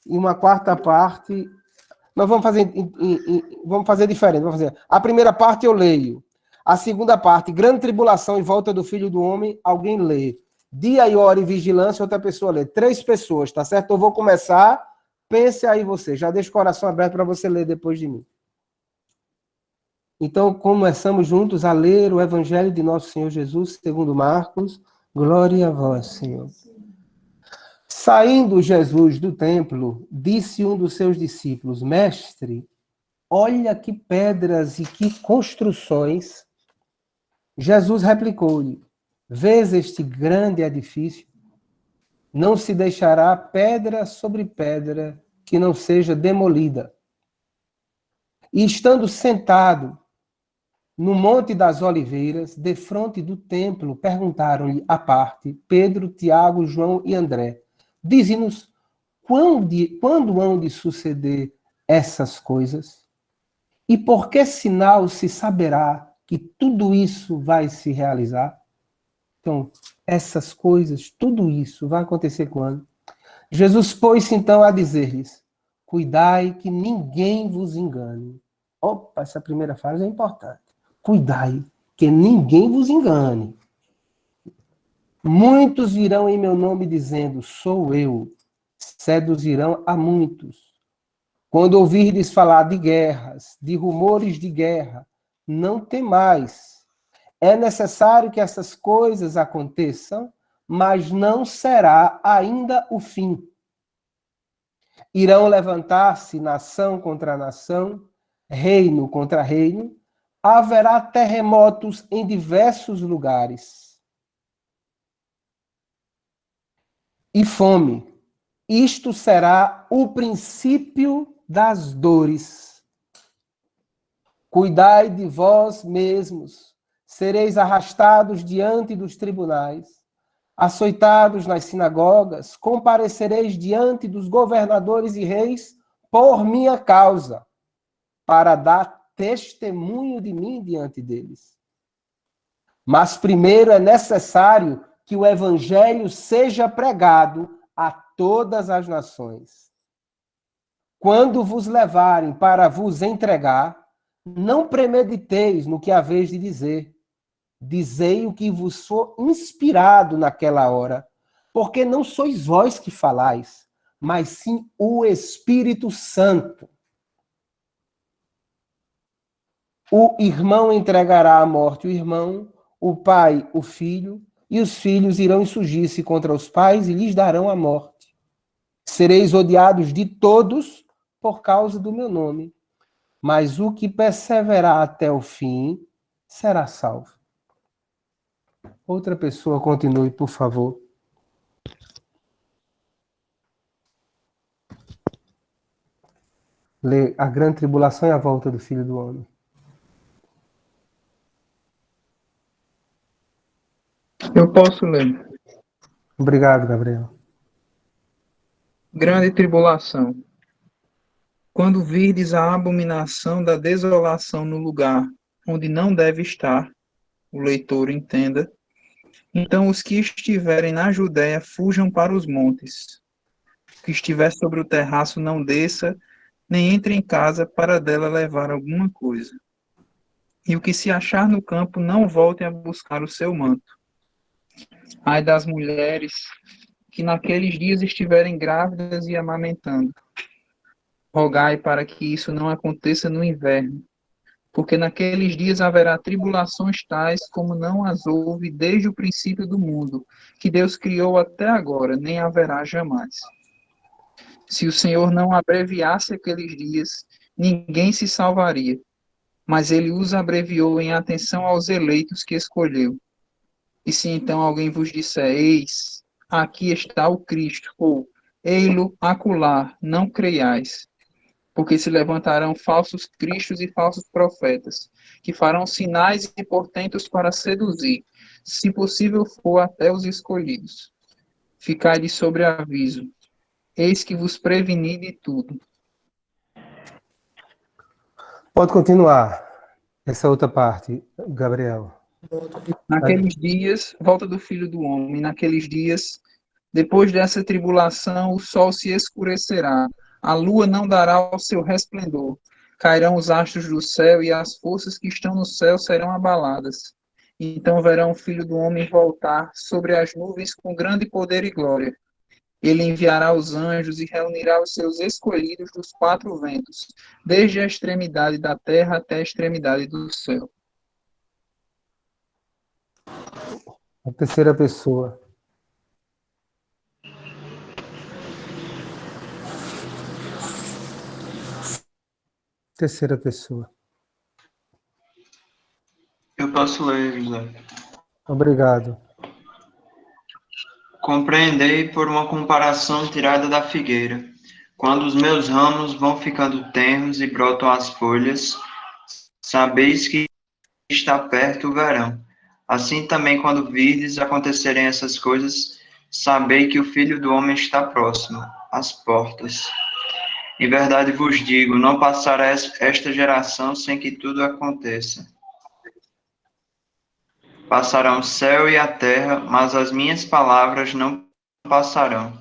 e uma quarta parte... Nós vamos fazer diferente. Vamos fazer. A primeira parte eu leio. A segunda parte, grande tribulação em volta do Filho do Homem, alguém lê. Dia e hora e vigilância, outra pessoa lê. 3 pessoas, tá certo? Eu vou começar. Pense aí você. Já deixa o coração aberto para você ler depois de mim. Então, começamos juntos a ler o Evangelho de Nosso Senhor Jesus, segundo Marcos. Glória a vós, Senhor. Saindo Jesus do templo, disse um dos seus discípulos, Mestre, olha que pedras e que construções. Jesus replicou-lhe, vês este grande edifício? Não se deixará pedra sobre pedra que não seja demolida. E estando sentado no Monte das Oliveiras, defronte do templo, perguntaram-lhe à parte Pedro, Tiago, João e André, dize-nos, quando hão de suceder essas coisas? E por que sinal se saberá que tudo isso vai se realizar? Então, essas coisas, tudo isso vai acontecer quando? Jesus pôs-se então a dizer-lhes, cuidai que ninguém vos engane. Opa, essa primeira frase é importante. Cuidai que ninguém vos engane. Muitos virão em meu nome dizendo, sou eu. Seduzirão a muitos. Quando ouvirdes falar de guerras, de rumores de guerra, não temais. É necessário que essas coisas aconteçam, mas não será ainda o fim. Irão levantar-se nação contra nação, reino contra reino, haverá terremotos em diversos lugares. E fome. Isto será o princípio das dores. Cuidai de vós mesmos, sereis arrastados diante dos tribunais, açoitados nas sinagogas, comparecereis diante dos governadores e reis por minha causa, para dar testemunho de mim diante deles. Mas primeiro é necessário que o evangelho seja pregado a todas as nações. Quando vos levarem para vos entregar, não premediteis no que haveis de dizer. Dizei o que vos for inspirado naquela hora, porque não sois vós que falais, mas sim o Espírito Santo. O irmão entregará à morte o irmão, o pai o filho, e os filhos irão insurgir-se contra os pais e lhes darão a morte. Sereis odiados de todos por causa do meu nome, mas o que perseverar até o fim será salvo. Outra pessoa continue, por favor. Lê a grande tribulação e a volta do Filho do Homem. Eu posso ler. Obrigado, Gabriel. Grande tribulação. Quando virdes a abominação da desolação no lugar onde não deve estar, o leitor entenda, então os que estiverem na Judéia fujam para os montes. O que estiver sobre o terraço não desça, nem entre em casa para dela levar alguma coisa. E o que se achar no campo não volte a buscar o seu manto. Ai das mulheres que naqueles dias estiverem grávidas e amamentando. Rogai para que isso não aconteça no inverno, porque naqueles dias haverá tribulações tais como não as houve desde o princípio do mundo, que Deus criou até agora, nem haverá jamais. Se o Senhor não abreviasse aqueles dias, ninguém se salvaria, mas ele os abreviou em atenção aos eleitos que escolheu. E se então alguém vos disser, eis, aqui está o Cristo, ou ei-lo acolá, não creiais, porque se levantarão falsos cristos e falsos profetas, que farão sinais e portentos para seduzir, se possível for até os escolhidos. Ficai de sobreaviso, eis que vos preveni de tudo. Pode continuar essa outra parte, Gabriel. Naqueles dias, volta do Filho do Homem, naqueles dias Depois dessa tribulação, o sol se escurecerá, a lua não dará o seu resplendor, cairão os astros do céu e as forças que estão no céu serão abaladas. Então verão o Filho do Homem voltar sobre as nuvens com grande poder e glória. Ele enviará os anjos e reunirá os seus escolhidos dos quatro ventos, desde a extremidade da terra até a extremidade do céu. A terceira pessoa. Terceira pessoa. Eu posso ler, José. Obrigado. Compreendei por uma comparação tirada da figueira. Quando os meus ramos vão ficando tenros e brotam as folhas, sabeis que está perto o verão. Assim também, quando virdes acontecerem essas coisas, sabei que o Filho do Homem está próximo, às portas. Em verdade vos digo, não passará esta geração sem que tudo aconteça. Passarão o céu e a terra, mas as minhas palavras não passarão.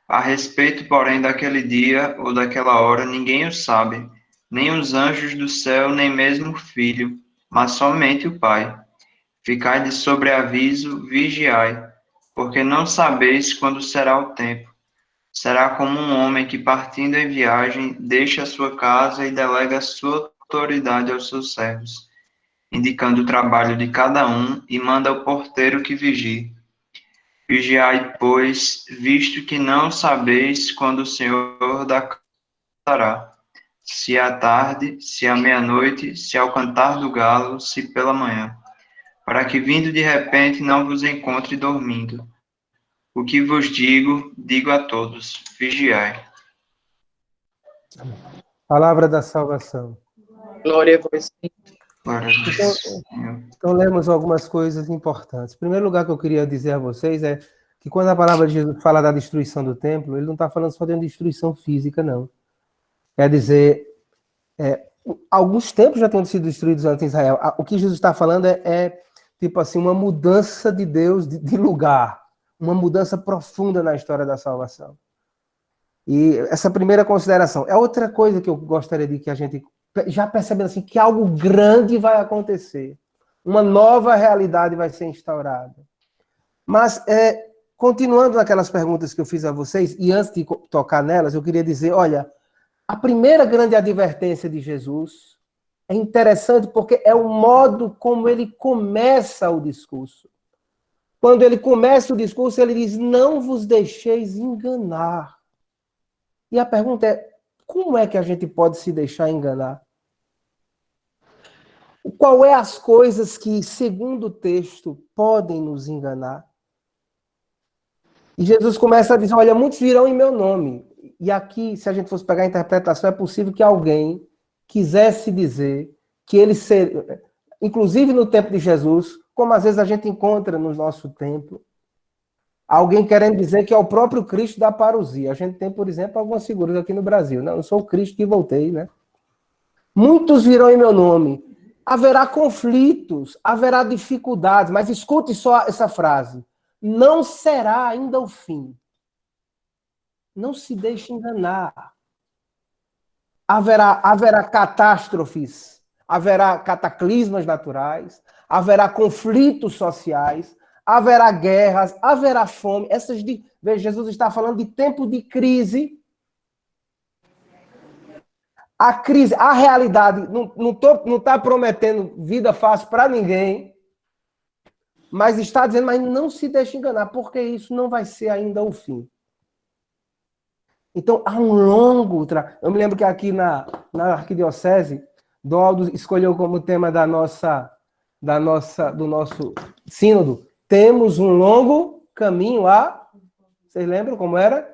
A respeito, porém, daquele dia ou daquela hora, ninguém o sabe, nem os anjos do céu, nem mesmo o Filho, mas somente o Pai. Ficai de sobreaviso, vigiai, porque não sabeis quando será o tempo. Será como um homem que, partindo em viagem, deixa a sua casa e delega a sua autoridade aos seus servos, indicando o trabalho de cada um e manda ao porteiro que vigie. Vigiai, pois, visto que não sabeis quando o Senhor da casa dará, se à tarde, se à meia-noite, se ao cantar do galo, se pela manhã, para que vindo de repente não vos encontre dormindo. O que vos digo, digo a todos, vigiai. Palavra da salvação. Glória a vós, Glória a Deus, Senhor. Então, lemos algumas coisas importantes. O primeiro lugar que eu queria dizer a vocês é que quando a palavra de Jesus fala da destruição do templo, ele não está falando só de uma destruição física, não. Quer dizer, alguns templos já tinham sido destruídos antes em Israel. O que Jesus está falando tipo assim, uma mudança de Deus de lugar, uma mudança profunda na história da salvação. E essa primeira consideração. É outra coisa que eu gostaria de que a gente, já percebendo assim, que algo grande vai acontecer. Uma nova realidade vai ser instaurada. Mas, continuando naquelas perguntas que eu fiz a vocês, e antes de tocar nelas, eu queria dizer, olha, a primeira grande advertência de Jesus é interessante porque é o modo como ele começa o discurso. Quando ele começa o discurso, ele diz, não vos deixeis enganar. E a pergunta é, como é que a gente pode se deixar enganar? Qual é as coisas que, segundo o texto, podem nos enganar? E Jesus começa a dizer, olha, muitos virão em meu nome. E aqui, se a gente fosse pegar a interpretação, é possível que alguém quisesse dizer que ele seria, inclusive no tempo de Jesus, como às vezes a gente encontra no nosso templo, alguém querendo dizer que é o próprio Cristo da parousia. A gente tem, por exemplo, algumas figuras aqui no Brasil. Não, eu sou o Cristo que voltei, né? Muitos virão em meu nome. Haverá conflitos, haverá dificuldades, mas escute só essa frase. Não será ainda o fim. Não se deixe enganar. Haverá catástrofes, haverá cataclismas naturais, haverá conflitos sociais, haverá guerras, haverá fome. Veja, Jesus está falando de tempo de crise. A crise, a realidade, não está prometendo vida fácil para ninguém, mas está dizendo, mas não se deixe enganar, porque isso não vai ser ainda o fim. Então, há um longo... Eu me lembro que aqui na Arquidiocese, Dom escolheu como tema do nosso sínodo, temos um longo caminho a... Vocês lembram como era?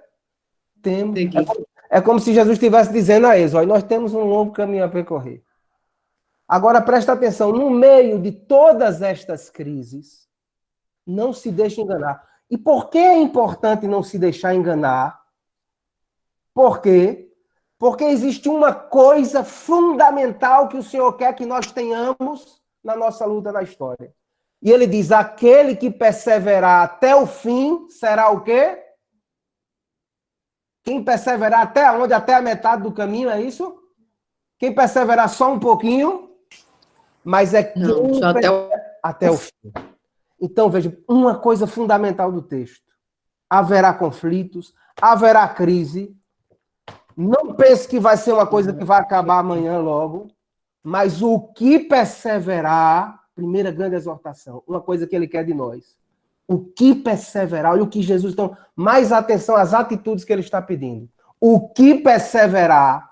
É como se Jesus estivesse dizendo a eles, olha, nós temos um longo caminho a percorrer. Agora, presta atenção, no meio de todas estas crises, não se deixe enganar. E por que é importante não se deixar enganar? Por quê? Porque existe uma coisa fundamental que o Senhor quer que nós tenhamos na nossa luta na história. E ele diz, aquele que perseverar até o fim será o quê? Quem perseverar até onde? Até a metade do caminho, é isso? Quem perseverar só um pouquinho, mas é quem Não, só até o fim. Então, veja, uma coisa fundamental do texto. Haverá conflitos, haverá crise. Não pense que vai ser uma coisa que vai acabar amanhã logo, mas o que perseverar, primeira grande exortação, uma coisa que ele quer de nós. O que perseverar, olha o que Jesus... Então, mais atenção às atitudes que ele está pedindo. O que perseverar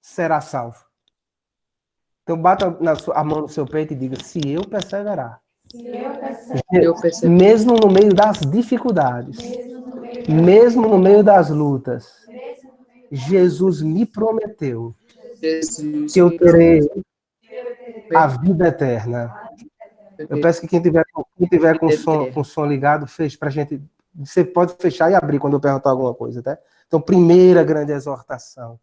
será salvo. Então, bata a mão no seu peito e diga, se eu perseverar. Mesmo no meio das dificuldades, mesmo no meio das lutas, Jesus me prometeu que eu terei a vida eterna. Eu peço que quem tiver com o som ligado, feche para a gente. Você pode fechar e abrir quando eu perguntar alguma coisa, tá? Então, primeira grande exortação,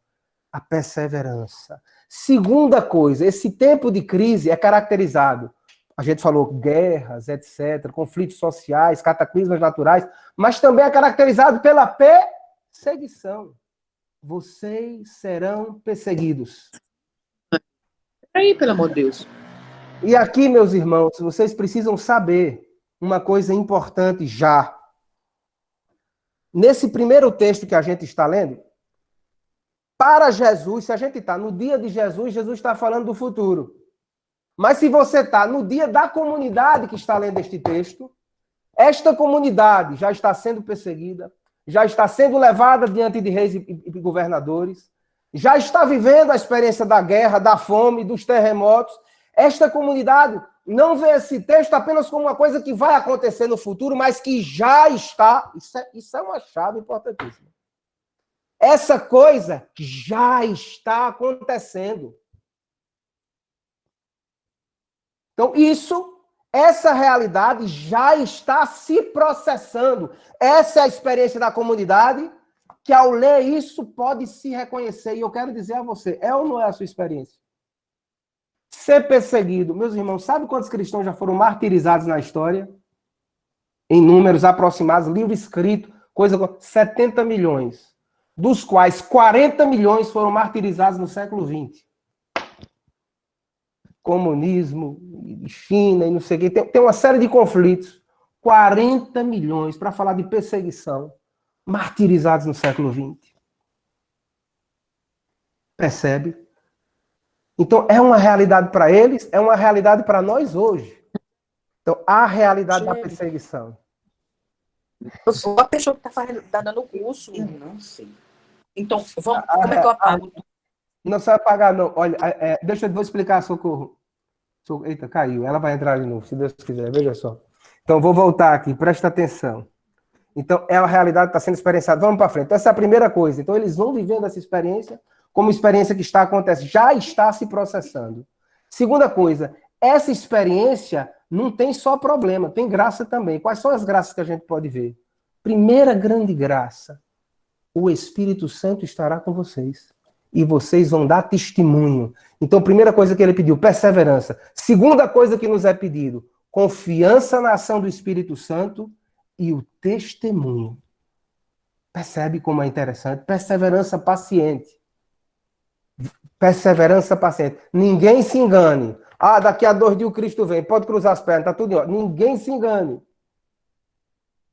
a perseverança. Segunda coisa, esse tempo de crise é caracterizado. A gente falou guerras, etc., conflitos sociais, cataclismas naturais, mas também é caracterizado pela perseguição. Vocês serão perseguidos. Aí, pelo amor de Deus. E aqui, meus irmãos, vocês precisam saber uma coisa importante já. Nesse primeiro texto que a gente está lendo, para Jesus, se a gente está no dia de Jesus, Jesus está falando do futuro. Mas se você está no dia da comunidade que está lendo este texto, esta comunidade já está sendo perseguida, já está sendo levada diante de reis e governadores, já está vivendo a experiência da guerra, da fome, dos terremotos. Esta comunidade não vê esse texto apenas como uma coisa que vai acontecer no futuro, mas que já está. Isso é uma chave importantíssima. Essa coisa já está acontecendo. Então, essa realidade já está se processando. Essa é a experiência da comunidade, que ao ler isso pode se reconhecer. E eu quero dizer a você, é ou não é a sua experiência? Ser perseguido. Meus irmãos, sabe quantos cristãos já foram martirizados na história? Em números aproximados, livro escrito, coisa com 70 milhões. Dos quais 40 milhões foram martirizados no século XX. Comunismo, China e não sei o quê. Tem uma série de conflitos. 40 milhões, para falar de perseguição, martirizados no século XX. Percebe? Então, é uma realidade para eles, é uma realidade para nós hoje. Então, a realidade da perseguição. Eu sou a pessoa que está dando o curso. Eu não sei. Então, como é que eu apago? Não sai apagar, não. Olha, eu vou explicar, Socorro. Eita, caiu. Ela vai entrar de novo, se Deus quiser. Veja só. Então, vou voltar aqui. Presta atenção. Então, é a realidade que está sendo experienciada. Vamos para frente. Então, essa é a primeira coisa. Então, eles vão vivendo essa experiência como experiência que está acontecendo. Já está se processando. Segunda coisa. Essa experiência não tem só problema. Tem graça também. Quais são as graças que a gente pode ver? Primeira grande graça. O Espírito Santo estará com vocês. E vocês vão dar testemunho. Então, primeira coisa que ele pediu, perseverança. Segunda coisa que nos é pedido, confiança na ação do Espírito Santo e o testemunho. Percebe como é interessante? Perseverança paciente. Perseverança paciente. Ninguém se engane. Ah, daqui a 2 dias o Cristo vem. Pode cruzar as pernas, tá tudo em ordem. Ninguém se engane.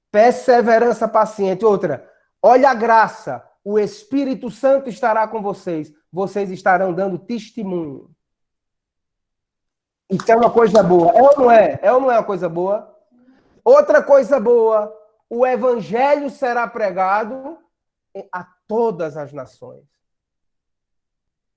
Perseverança paciente. Outra, olha a graça. O Espírito Santo estará com vocês. Vocês estarão dando testemunho. Isso é uma coisa boa. É ou não é? É ou não é uma coisa boa? Outra coisa boa. O evangelho será pregado a todas as nações.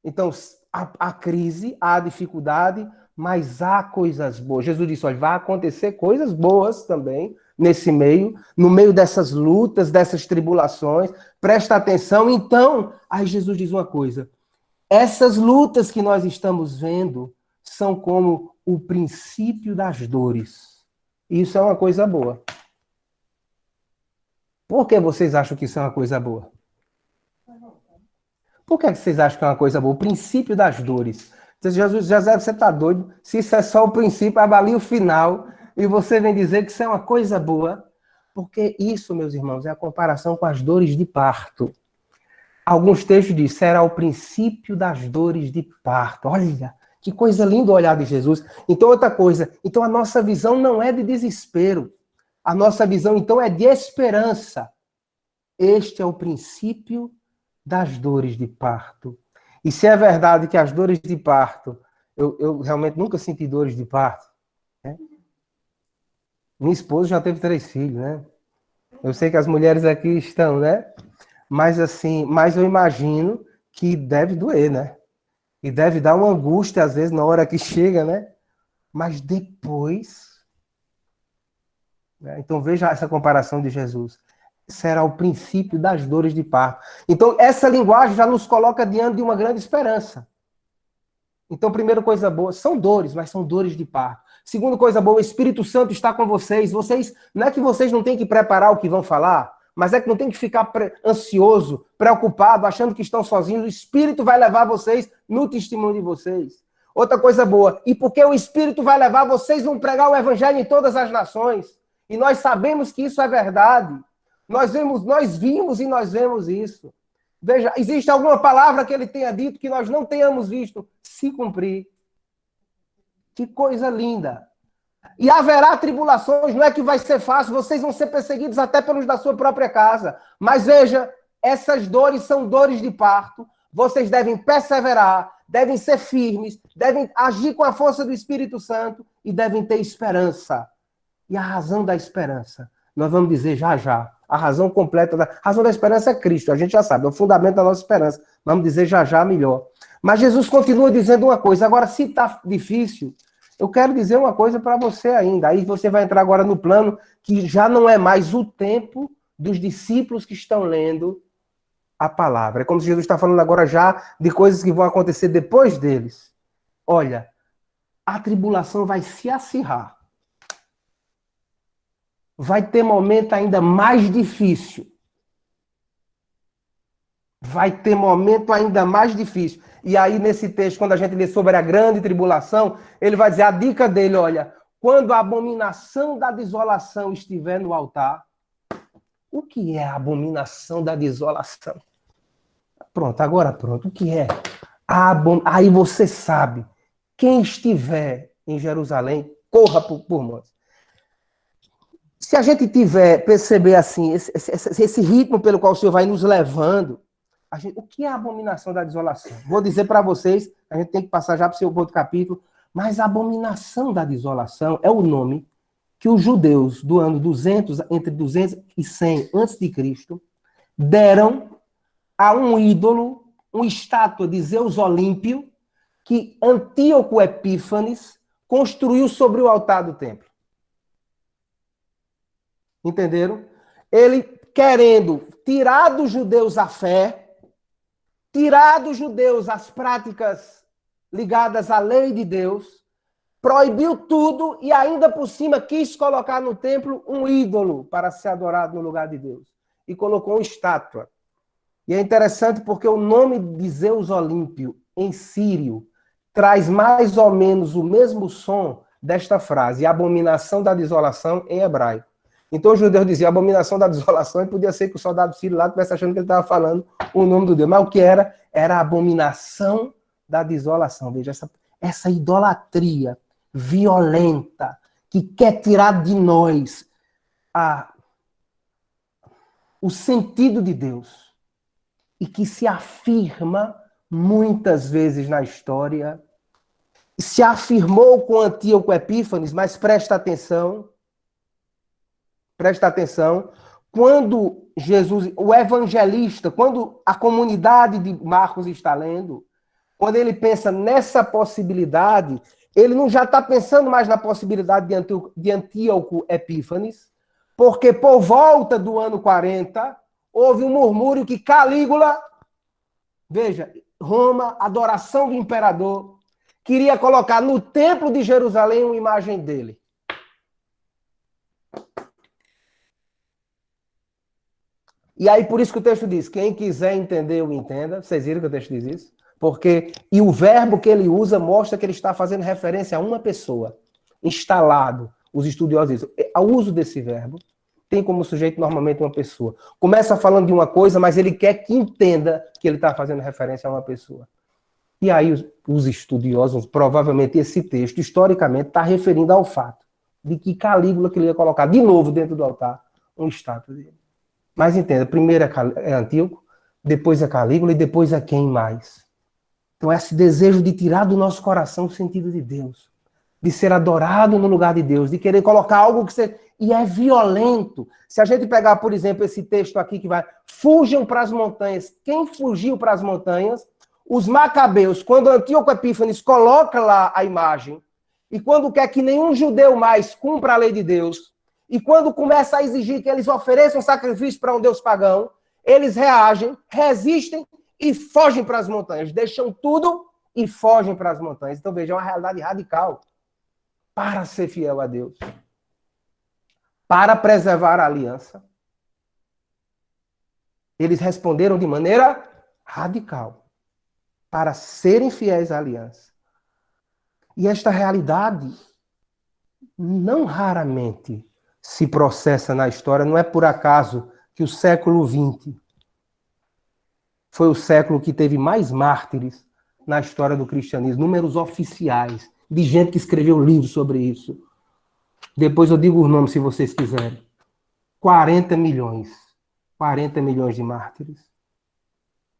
Então, há crise, há dificuldade, mas há coisas boas. Jesus disse, olha, vai acontecer coisas boas também nesse meio, no meio dessas lutas, dessas tribulações. Presta atenção. Então, aí Jesus diz uma coisa. Essas lutas que nós estamos vendo são como o princípio das dores. Isso é uma coisa boa. Por que vocês acham que isso é uma coisa boa? Por que vocês acham que é uma coisa boa? O princípio das dores. Jesus, José, você está doido? Se isso é só o princípio, avalie o final. E você vem dizer que isso é uma coisa boa, porque isso, meus irmãos, é a comparação com as dores de parto. Alguns textos dizem, será o princípio das dores de parto. Olha, que coisa linda o olhar de Jesus. Então, outra coisa, então a nossa visão não é de desespero. A nossa visão, então, é de esperança. Este é o princípio das dores de parto. E se é verdade que as dores de parto, eu realmente nunca senti dores de parto, né? Minha esposa já teve 3 filhos, né? Eu sei que as mulheres aqui estão, né? Mas assim, mas eu imagino que deve doer, né? E deve dar uma angústia, às vezes, na hora que chega, né? Mas depois... né? Então veja essa comparação de Jesus. Será o princípio das dores de parto. Então, essa linguagem já nos coloca diante de uma grande esperança. Então, primeira coisa boa, são dores, mas são dores de parto. Segunda coisa boa, o Espírito Santo está com vocês. Não é que vocês não têm que preparar o que vão falar, mas é que não tem que ficar ansioso, preocupado, achando que estão sozinhos. O Espírito vai levar vocês no testemunho de vocês. Outra coisa boa, e porque o Espírito vai levar vocês, vão pregar o Evangelho em todas as nações. E nós sabemos que isso é verdade. Nós vimos e nós vemos isso. Veja, existe alguma palavra que ele tenha dito que nós não tenhamos visto se cumprir? Que coisa linda! E haverá tribulações, não é que vai ser fácil, vocês vão ser perseguidos até pelos da sua própria casa. Mas veja, essas dores são dores de parto. Vocês devem perseverar, devem ser firmes, devem agir com a força do Espírito Santo e devem ter esperança. E a razão da esperança, nós vamos dizer já já. A razão completa a razão da esperança é Cristo, a gente já sabe, é o fundamento da nossa esperança. Vamos dizer já já melhor. Mas Jesus continua dizendo uma coisa. Agora, se está difícil, eu quero dizer uma coisa para você ainda. Aí você vai entrar agora no plano que já não é mais o tempo dos discípulos que estão lendo a palavra. É como se Jesus está falando agora já de coisas que vão acontecer depois deles. Olha, a tribulação vai se acirrar. Vai ter momento ainda mais difícil. Vai ter momento ainda mais difícil. E aí, nesse texto, quando a gente lê sobre a grande tribulação, ele vai dizer, a dica dele, olha, quando a abominação da desolação estiver no altar, o que é a abominação da desolação? Pronto, agora pronto. O que é? Aí você sabe, quem estiver em Jerusalém, corra por montes. Se a gente perceber assim, esse ritmo pelo qual o Senhor vai nos levando, o que é a abominação da desolação? Vou dizer para vocês, a gente tem que passar já para o seu outro capítulo, mas a abominação da desolação é o nome que os judeus do ano 200, entre 200 e 100 a.C., deram a um ídolo, uma estátua de Zeus Olímpio, que Antíoco Epífanes construiu sobre o altar do templo. Entenderam? Ele querendo tirar dos judeus a fé, tirar dos judeus as práticas ligadas à lei de Deus, proibiu tudo e ainda por cima quis colocar no templo um ídolo para ser adorado no lugar de Deus. E colocou uma estátua. E é interessante porque o nome de Zeus Olímpio em sírio traz mais ou menos o mesmo som desta frase, abominação da desolação em hebraico. Então os judeus diziam abominação da desolação e podia ser que o soldado sírio lá estivesse achando que ele estava falando o nome do Deus. Mas o que era? Era a abominação da desolação. Veja, essa idolatria violenta que quer tirar de nós o sentido de Deus e que se afirma muitas vezes na história. Se afirmou com Antíoco Epífanes, mas presta atenção, quando Jesus, o evangelista, quando a comunidade de Marcos está lendo, quando ele pensa nessa possibilidade, ele não já está pensando mais na possibilidade de Antíoco Epífanes, porque por volta do ano 40, houve um murmúrio que Calígula, veja, Roma, adoração do imperador, queria colocar no templo de Jerusalém uma imagem dele. E aí, por isso que o texto diz, quem quiser entender, o entenda. Vocês viram que o texto diz isso? E o verbo que ele usa mostra que ele está fazendo referência a uma pessoa, instalado. os estudiosos dizem, o uso desse verbo tem como sujeito normalmente uma pessoa. Começa falando de uma coisa, mas ele quer que entenda que ele está fazendo referência a uma pessoa. E aí os estudiosos, provavelmente esse texto, historicamente, está referindo ao fato de que Calígula queria colocar de novo dentro do altar uma estátua dele. Mas entenda, primeiro é Antíoco, depois é Calígula e depois é quem mais? Então esse desejo de tirar do nosso coração o sentido de Deus, de ser adorado no lugar de Deus, de querer colocar algo que você... E é violento. Se a gente pegar, por exemplo, esse texto aqui que vai, fujam para as montanhas. Quem fugiu para as montanhas? Os macabeus. Quando Antíoco Epífanes coloca lá a imagem, e quando quer que nenhum judeu mais cumpra a lei de Deus, e quando começa a exigir que eles ofereçam sacrifício para um deus pagão, eles reagem, resistem e fogem para as montanhas. Deixam tudo e fogem para as montanhas. Então, veja, é uma realidade radical para ser fiel a Deus. Para preservar a aliança, eles responderam de maneira radical. Para serem fiéis à aliança. E esta realidade não raramente se processa na história. Não é por acaso que o século XX foi o século que teve mais mártires na história do cristianismo. Números oficiais de gente que escreveu livros sobre isso. Depois eu digo os nomes se vocês quiserem. 40 milhões. 40 milhões de mártires.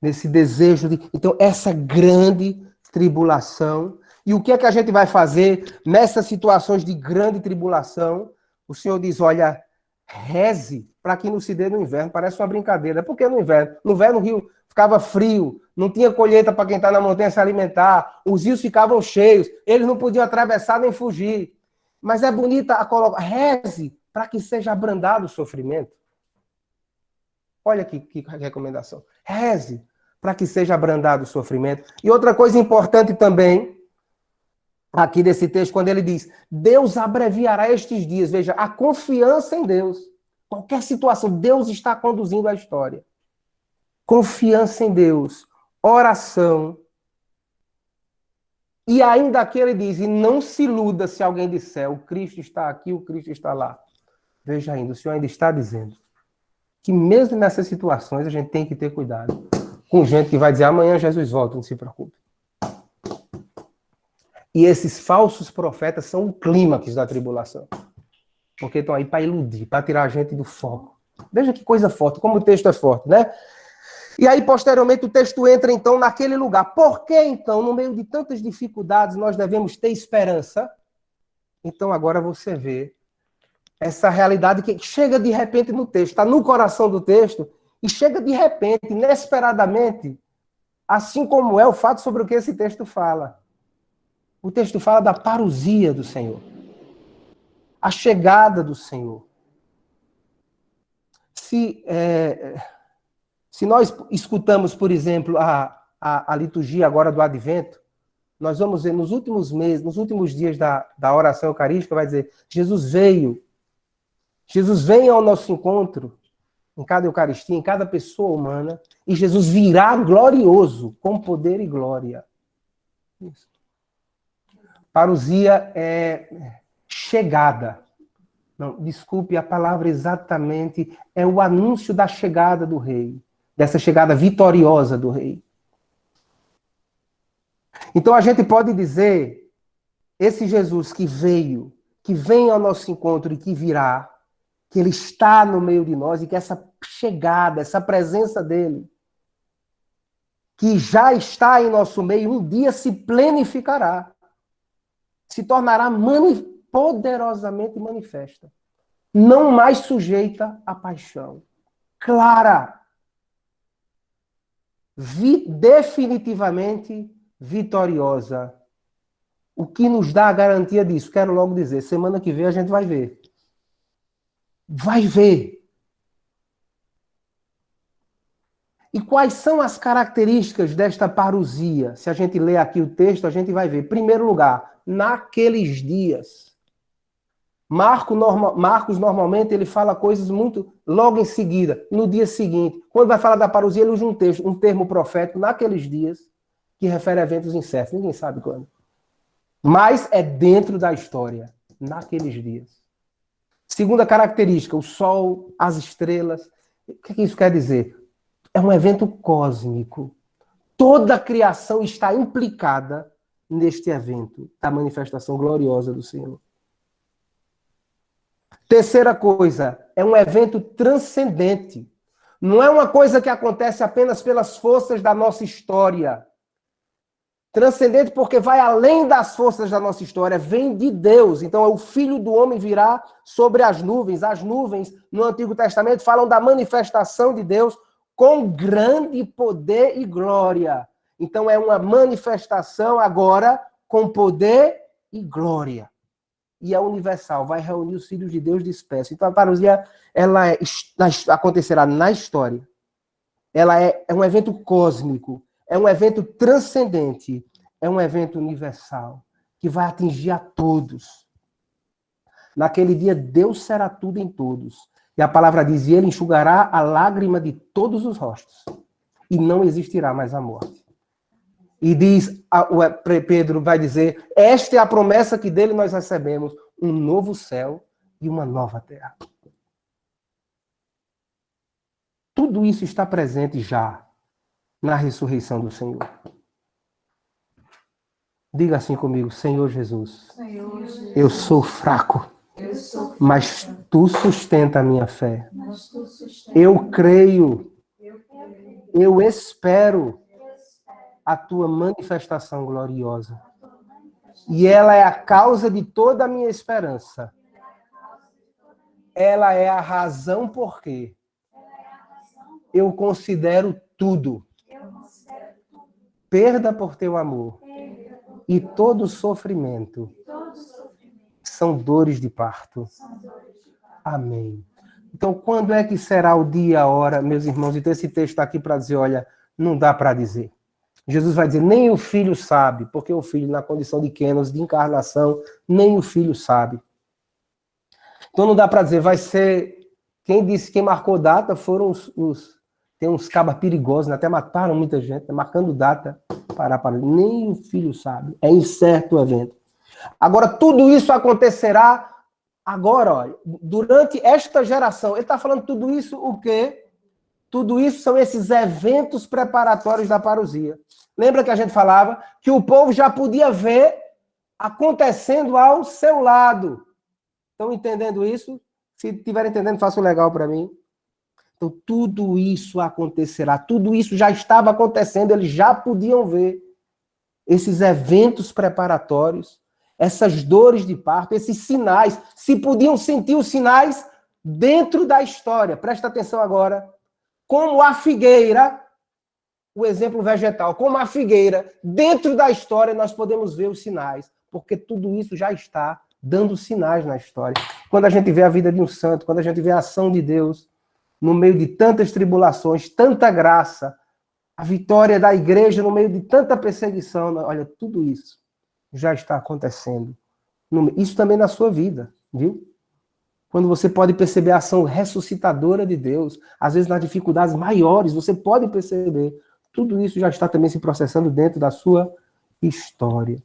Nesse desejo de... Então, essa grande tribulação. E o que é que a gente vai fazer nessas situações de grande tribulação? O Senhor diz, olha, reze para que não se dê no inverno. Parece uma brincadeira. Por que no inverno? No inverno o rio ficava frio, não tinha colheita para quem está na montanha se alimentar, os rios ficavam cheios, eles não podiam atravessar nem fugir. Mas é bonita a colocar, reze para que seja abrandado o sofrimento. Olha que recomendação. Reze para que seja abrandado o sofrimento. E outra coisa importante também, aqui desse texto, quando ele diz, Deus abreviará estes dias. Veja, a confiança em Deus. Qualquer situação, Deus está conduzindo a história. Confiança em Deus, oração. E ainda aqui ele diz, e não se iluda se alguém disser, o Cristo está aqui, o Cristo está lá. Veja ainda, o Senhor ainda está dizendo que mesmo nessas situações a gente tem que ter cuidado com gente que vai dizer, amanhã Jesus volta, não se preocupe. E esses falsos profetas são o clímax da tribulação. Porque estão aí para iludir, para tirar a gente do foco. Veja que coisa forte, como o texto é forte, né? E aí, posteriormente, o texto entra, então, naquele lugar. Por que, então, no meio de tantas dificuldades, nós devemos ter esperança? Então, agora você vê essa realidade que chega de repente no texto, está no coração do texto, e chega de repente, inesperadamente, assim como é o fato sobre o que esse texto fala. O texto fala da parousia do Senhor. A chegada do Senhor. Se nós escutamos, por exemplo, a liturgia agora do Advento, nós vamos ver nos últimos meses, nos últimos dias da oração eucarística, vai dizer, Jesus veio. Jesus vem ao nosso encontro, em cada Eucaristia, em cada pessoa humana, e Jesus virá glorioso, com poder e glória. Isso. Parousia é chegada. Não, desculpe, a palavra exatamente é o anúncio da chegada do rei, dessa chegada vitoriosa do rei. Então a gente pode dizer, esse Jesus que veio, que vem ao nosso encontro e que virá, que ele está no meio de nós e que essa chegada, essa presença dele, que já está em nosso meio, um dia se plenificará, se tornará poderosamente manifesta, não mais sujeita à paixão, clara, definitivamente vitoriosa. O que nos dá a garantia disso? Quero logo dizer, semana que vem a gente vai ver. Vai ver. E quais são as características desta parousia? Se a gente ler aqui o texto, a gente vai ver. Em primeiro lugar, naqueles dias. Marcos, normalmente, ele fala coisas muito logo em seguida, no dia seguinte. Quando vai falar da parousia, ele usa um termo profético, naqueles dias, que refere a eventos incertos. Ninguém sabe quando. Mas é dentro da história, naqueles dias. Segunda característica, o sol, as estrelas. O que isso quer dizer? É um evento cósmico. Toda a criação está implicada neste evento, da manifestação gloriosa do Senhor. Terceira coisa, é um evento transcendente. Não é uma coisa que acontece apenas pelas forças da nossa história. Transcendente porque vai além das forças da nossa história, vem de Deus. Então, o Filho do Homem virá sobre as nuvens. As nuvens, no Antigo Testamento, falam da manifestação de Deus com grande poder e glória. Então, é uma manifestação agora com poder e glória. E é universal, vai reunir os filhos de Deus dispersos. Então, a parousia, acontecerá na história. Ela é um evento cósmico. É um evento transcendente, é um evento universal, que vai atingir a todos. Naquele dia, Deus será tudo em todos. E a palavra diz, e ele enxugará a lágrima de todos os rostos. E não existirá mais a morte. E diz, Pedro vai dizer, esta é a promessa que dele nós recebemos, um novo céu e uma nova terra. Tudo isso está presente já na ressurreição do Senhor. Diga assim comigo, Senhor Jesus, eu sou fraco, mas tu sustenta a minha fé. Eu creio, eu espero a tua manifestação gloriosa. E ela é a causa de toda a minha esperança. Ela é a razão por que eu considero tudo perda por teu amor, e todo sofrimento são dores de parto. Amém. Então, quando é que será o dia, a hora, meus irmãos? Então, esse texto está aqui para dizer, olha, não dá para dizer. Jesus vai dizer, nem o filho sabe, porque o filho, na condição de Kenos, de encarnação, nem o filho sabe. Então, não dá para dizer, vai ser... Quem marcou data foram tem uns cabas perigosos, até mataram muita gente, marcando data para nem o filho sabe. É incerto o evento. Agora, tudo isso acontecerá agora, olha, durante esta geração. Ele está falando tudo isso o quê? Tudo isso são esses eventos preparatórios da parousia. Lembra que a gente falava que o povo já podia ver acontecendo ao seu lado. Estão entendendo isso? Se estiverem entendendo, faça um legal para mim. Então, tudo isso acontecerá, tudo isso já estava acontecendo, eles já podiam ver esses eventos preparatórios, essas dores de parto, esses sinais, se podiam sentir os sinais dentro da história. Presta atenção agora. Como a figueira, o exemplo vegetal, como a figueira, dentro da história nós podemos ver os sinais, porque tudo isso já está dando sinais na história. Quando a gente vê a vida de um santo, quando a gente vê a ação de Deus, no meio de tantas tribulações, tanta graça, a vitória da igreja no meio de tanta perseguição, olha, tudo isso já está acontecendo. Isso também na sua vida, viu? Quando você pode perceber a ação ressuscitadora de Deus, às vezes nas dificuldades maiores, você pode perceber, tudo isso já está também se processando dentro da sua história.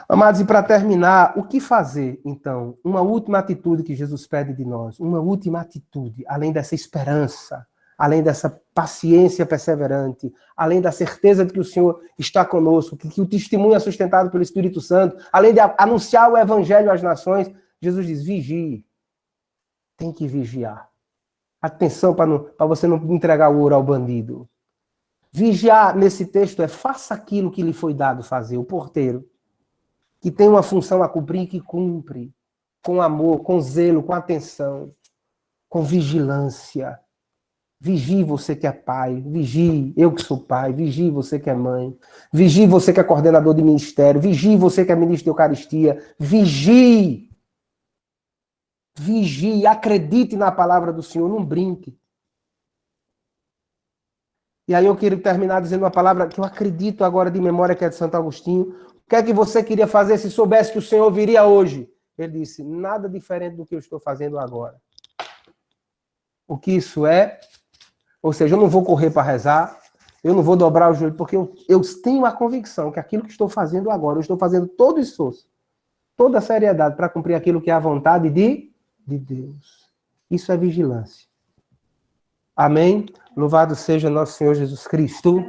Amados, e para terminar, o que fazer, então? Uma última atitude que Jesus pede de nós, uma última atitude, além dessa esperança, além dessa paciência perseverante, além da certeza de que o Senhor está conosco, que o testemunho é sustentado pelo Espírito Santo, além de anunciar o Evangelho às nações, Jesus diz, vigie. Tem que vigiar. Atenção para você não entregar o ouro ao bandido. Vigiar, nesse texto, é faça aquilo que lhe foi dado fazer, o porteiro, que tem uma função a cumprir, que cumpre, com amor, com zelo, com atenção, com vigilância. Vigie você que é pai, vigie eu que sou pai, vigie você que é mãe, vigie você que é coordenador de ministério, vigie você que é ministro de Eucaristia, vigie. Vigie, acredite na palavra do Senhor, não brinque. E aí eu quero terminar dizendo uma palavra que eu acredito agora de memória, que é de Santo Agostinho. O que é que você queria fazer se soubesse que o Senhor viria hoje? Ele disse, nada diferente do que eu estou fazendo agora. O que isso é? Ou seja, eu não vou correr para rezar, eu não vou dobrar o joelho, porque eu tenho a convicção que aquilo que estou fazendo agora, eu estou fazendo todo o esforço toda a seriedade para cumprir aquilo que é a vontade de Deus. Isso é vigilância. Amém? Louvado seja nosso Senhor Jesus Cristo.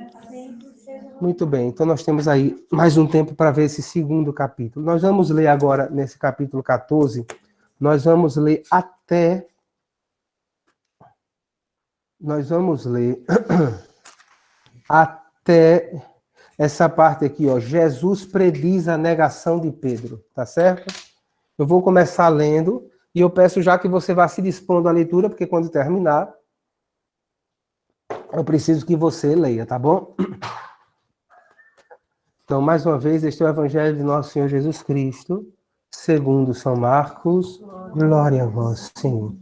Muito bem, então nós temos aí mais um tempo para ver esse segundo capítulo. Nós vamos ler agora, nesse capítulo 14, nós vamos ler até essa parte aqui, ó. Jesus prediz a negação de Pedro, tá certo? Eu vou começar lendo e eu peço já que você vá se dispondo à leitura, porque quando terminar, eu preciso que você leia, tá bom? Então, mais uma vez, este é o Evangelho de nosso Senhor Jesus Cristo, segundo São Marcos. Glória a vós, Senhor.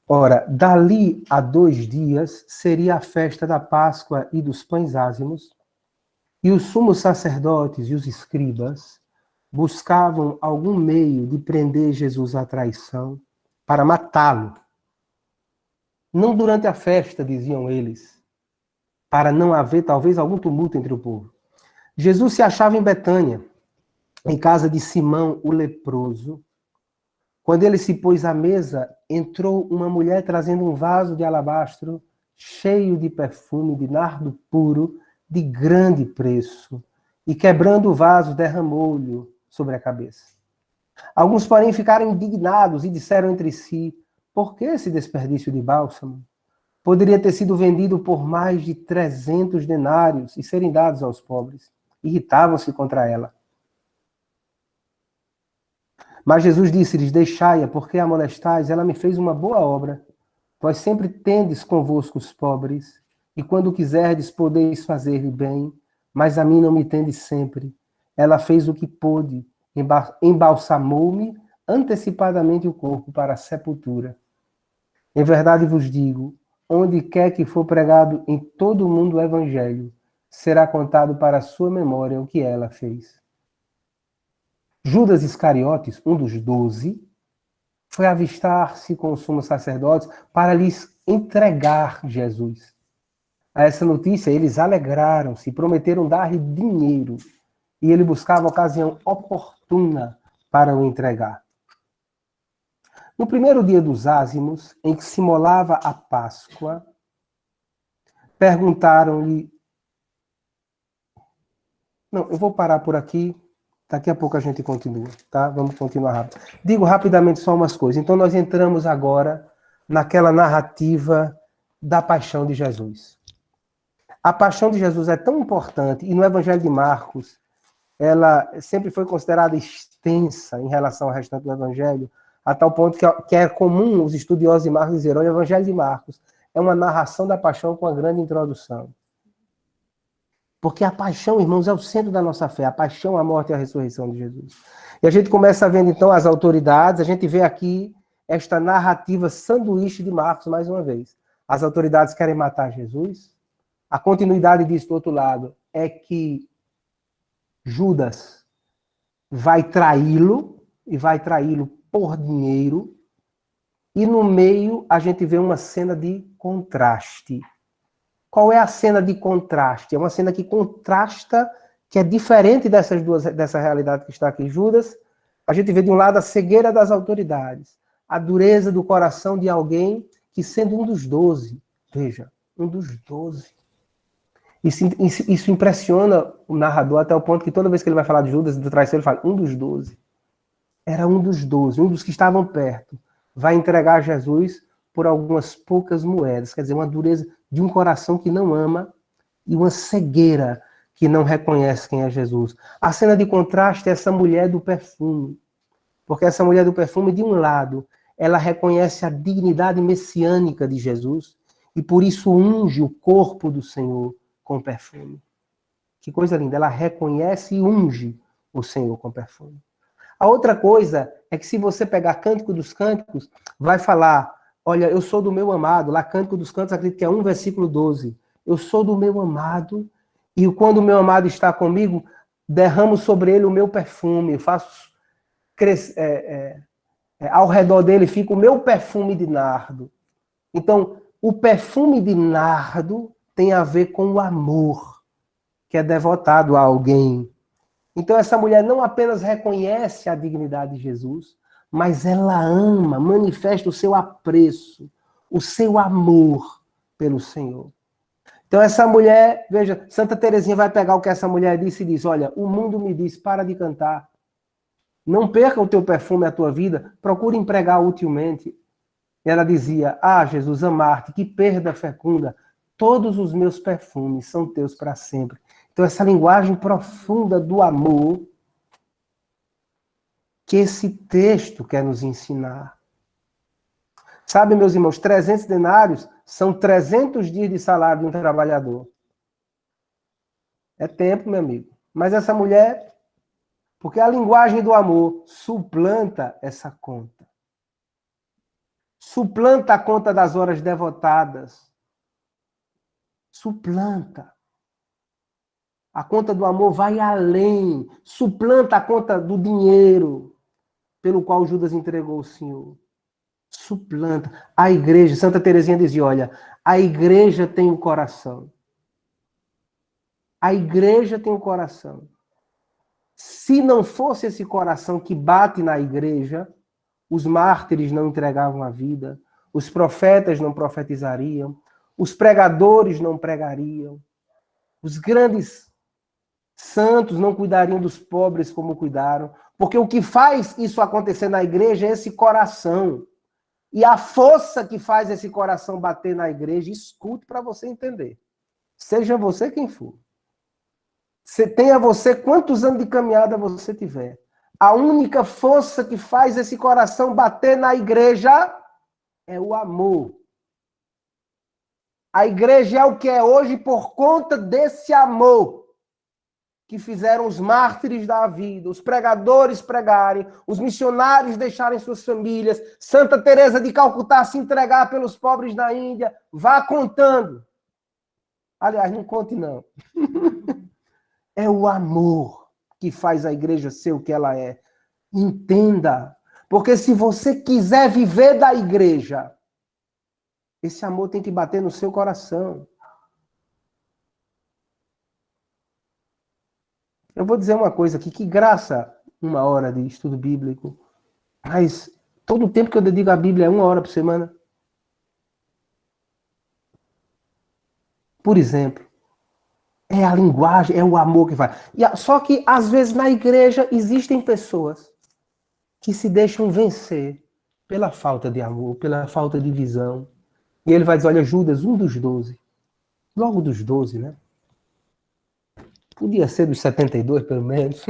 Ora, dali a 2 dias seria a festa da Páscoa e dos pães ázimos, e os sumos sacerdotes e os escribas buscavam algum meio de prender Jesus à traição para matá-lo. Não durante a festa, diziam eles, para não haver talvez algum tumulto entre o povo. Jesus se achava em Betânia, em casa de Simão, o leproso. Quando ele se pôs à mesa, entrou uma mulher trazendo um vaso de alabastro cheio de perfume de nardo puro de grande preço, e quebrando o vaso, derramou-lhe sobre a cabeça. Alguns, porém, ficaram indignados e disseram entre si: por que esse desperdício de bálsamo? Poderia ter sido vendido por mais de 300 denários e serem dados aos pobres. Irritavam-se contra ela. Mas Jesus disse-lhes: deixai-a, porque a molestais, ela me fez uma boa obra. Vós sempre tendes convosco os pobres, e quando quiserdes podeis fazer-lhe bem, mas a mim não me tendes sempre. Ela fez o que pôde, embalsamou-me antecipadamente o corpo para a sepultura. Em verdade vos digo, onde quer que for pregado em todo o mundo o evangelho, será contado para a sua memória o que ela fez. Judas Iscariotes, um dos 12, foi avistar-se com os sumos sacerdotes para lhes entregar Jesus. A essa notícia, eles alegraram-se e prometeram dar-lhe dinheiro. E ele buscava a ocasião oportuna para o entregar. No primeiro dia dos ázimos, em que se molava a Páscoa, perguntaram-lhe... Não, eu vou parar por aqui. Daqui a pouco a gente continua, tá? Vamos continuar rápido. Digo rapidamente só umas coisas. Então, nós entramos agora naquela narrativa da paixão de Jesus. A paixão de Jesus é tão importante, e no Evangelho de Marcos, ela sempre foi considerada extensa em relação ao restante do Evangelho, a tal ponto que é comum os estudiosos de Marcos dizer: olha, o Evangelho de Marcos é uma narração da paixão com uma grande introdução. Porque a paixão, irmãos, é o centro da nossa fé. A paixão, a morte e a ressurreição de Jesus. E a gente começa vendo, então, as autoridades. A gente vê aqui esta narrativa sanduíche de Marcos, mais uma vez. As autoridades querem matar Jesus. A continuidade disso, do outro lado, é que Judas vai traí-lo, e vai traí-lo por dinheiro. E no meio, a gente vê uma cena de contraste. Qual é a cena de contraste? É uma cena que contrasta, que é diferente dessa realidade que está aqui. Judas, a gente vê de um lado a cegueira das autoridades, a dureza do coração de alguém que, sendo um dos 12, veja, um dos 12. Isso impressiona o narrador até o ponto que toda vez que ele vai falar de Judas, do traição, ele fala, um dos 12. Era um dos 12, um dos que estavam perto. Vai entregar Jesus por algumas poucas moedas. Quer dizer, uma dureza de um coração que não ama e uma cegueira que não reconhece quem é Jesus. A cena de contraste é essa mulher do perfume. Porque essa mulher do perfume, de um lado, ela reconhece a dignidade messiânica de Jesus e por isso unge o corpo do Senhor com perfume. Que coisa linda. Ela reconhece e unge o Senhor com perfume. A outra coisa é que se você pegar Cântico dos Cânticos, vai falar, olha, eu sou do meu amado. Lá, Cântico dos Cânticos, acredito que é 1, versículo 12. Eu sou do meu amado, e quando o meu amado está comigo, derramo sobre ele o meu perfume, faço ao redor dele fica o meu perfume de nardo. Então, o perfume de nardo tem a ver com o amor, que é devotado a alguém. Então essa mulher não apenas reconhece a dignidade de Jesus, mas ela ama, manifesta o seu apreço, o seu amor pelo Senhor. Então essa mulher, veja, Santa Teresinha vai pegar o que essa mulher disse e diz, olha, o mundo me diz, para de cantar. Não perca o teu perfume, a tua vida, procure empregar utilmente. Ela dizia, Jesus, amar-te, que perda fecunda, todos os meus perfumes são teus para sempre. Então essa linguagem profunda do amor que esse texto quer nos ensinar. Sabe, meus irmãos, 300 denários são 300 dias de salário de um trabalhador. É tempo, meu amigo. Mas essa mulher, porque a linguagem do amor suplanta essa conta. Suplanta a conta das horas devotadas. Suplanta. A conta do amor vai além. Suplanta a conta do dinheiro pelo qual Judas entregou o Senhor. Suplanta. A igreja, Santa Teresinha dizia, olha, a igreja tem o coração. A igreja tem o coração. Se não fosse esse coração que bate na igreja, os mártires não entregavam a vida, os profetas não profetizariam, os pregadores não pregariam, os grandes santos não cuidariam dos pobres como cuidaram, porque o que faz isso acontecer na igreja é esse coração. E a força que faz esse coração bater na igreja, escute para você entender. Seja você quem for. Tenha você quantos anos de caminhada você tiver. A única força que faz esse coração bater na igreja é o amor. A igreja é o que é hoje por conta desse amor que fizeram os mártires da vida, os pregadores pregarem, os missionários deixarem suas famílias, Santa Teresa de Calcutá se entregar pelos pobres da Índia. Vá contando. Aliás, não conte não. É o amor que faz a igreja ser o que ela é. Entenda. Porque se você quiser viver da igreja, esse amor tem que bater no seu coração. Eu vou dizer uma coisa aqui, que graça uma hora de estudo bíblico, mas todo o tempo que eu dedico à Bíblia é 1 hora por semana. Por exemplo, é a linguagem, é o amor que vai. Só que, às vezes, na igreja existem pessoas que se deixam vencer pela falta de amor, pela falta de visão. E ele vai dizer, olha, Judas, um dos 12. Logo dos 12, né? Podia ser dos 72, pelo menos.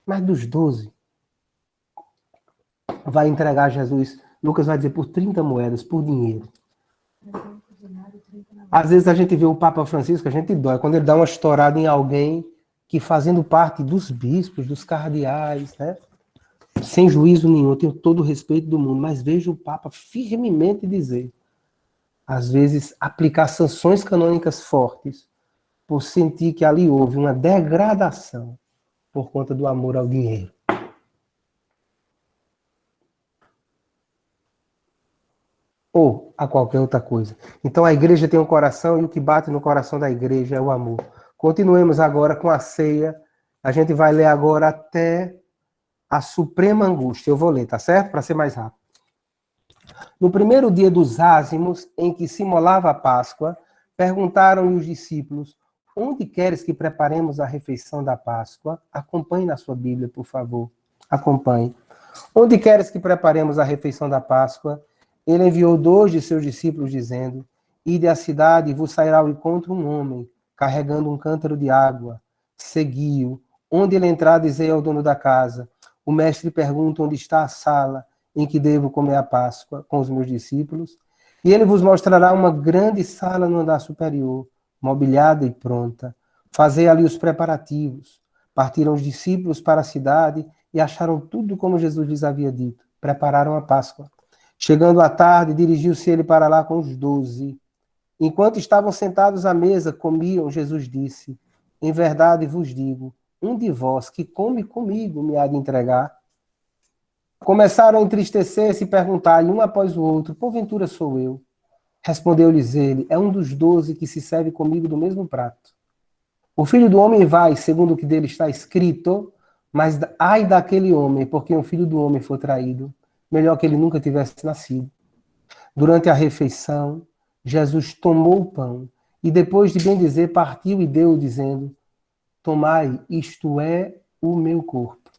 Mas dos 12. Vai entregar Jesus. Lucas vai dizer por 30 moedas, por dinheiro. Às vezes a gente vê o Papa Francisco, a gente dói. Quando ele dá uma estourada em alguém que fazendo parte dos bispos, dos cardeais, né? Sem juízo nenhum, eu tenho todo o respeito do mundo. Mas vejo o Papa firmemente dizer, às vezes, aplicar sanções canônicas fortes por sentir que ali houve uma degradação por conta do amor ao dinheiro. Ou a qualquer outra coisa. Então a igreja tem um coração e o que bate no coração da igreja é o amor. Continuemos agora com a ceia. A gente vai ler agora até a suprema angústia. Eu vou ler, tá certo? Para ser mais rápido. No primeiro dia dos ázimos, em que se imolava a Páscoa, perguntaram-lhe os discípulos, onde queres que preparemos a refeição da Páscoa? Acompanhe na sua Bíblia, por favor. Acompanhe. Onde queres que preparemos a refeição da Páscoa? Ele enviou 2 de seus discípulos, dizendo, ide à cidade e vos sairá ao encontro um homem, carregando um cântaro de água. Segui-o. Onde ele entrar, dizei ao dono da casa, o mestre pergunta onde está a sala em que devo comer a Páscoa com os meus discípulos, e ele vos mostrará uma grande sala no andar superior, mobiliada e pronta. Fazei ali os preparativos. Partiram os discípulos para a cidade e acharam tudo como Jesus lhes havia dito. Prepararam a Páscoa. Chegando à tarde, dirigiu-se ele para lá com os 12. Enquanto estavam sentados à mesa, comiam, Jesus disse, em verdade vos digo, um de vós que come comigo me há de entregar. Começaram a entristecer-se e perguntar-lhe um após o outro, porventura sou eu? Respondeu-lhes ele, é um dos 12 que se serve comigo do mesmo prato. O Filho do Homem vai, segundo o que dele está escrito, Mas ai daquele homem, porque o filho do homem for traído. Melhor que ele nunca tivesse nascido. Durante a refeição, Jesus tomou o pão e depois de bendizer, partiu e deu, dizendo: tomai, isto é o meu corpo.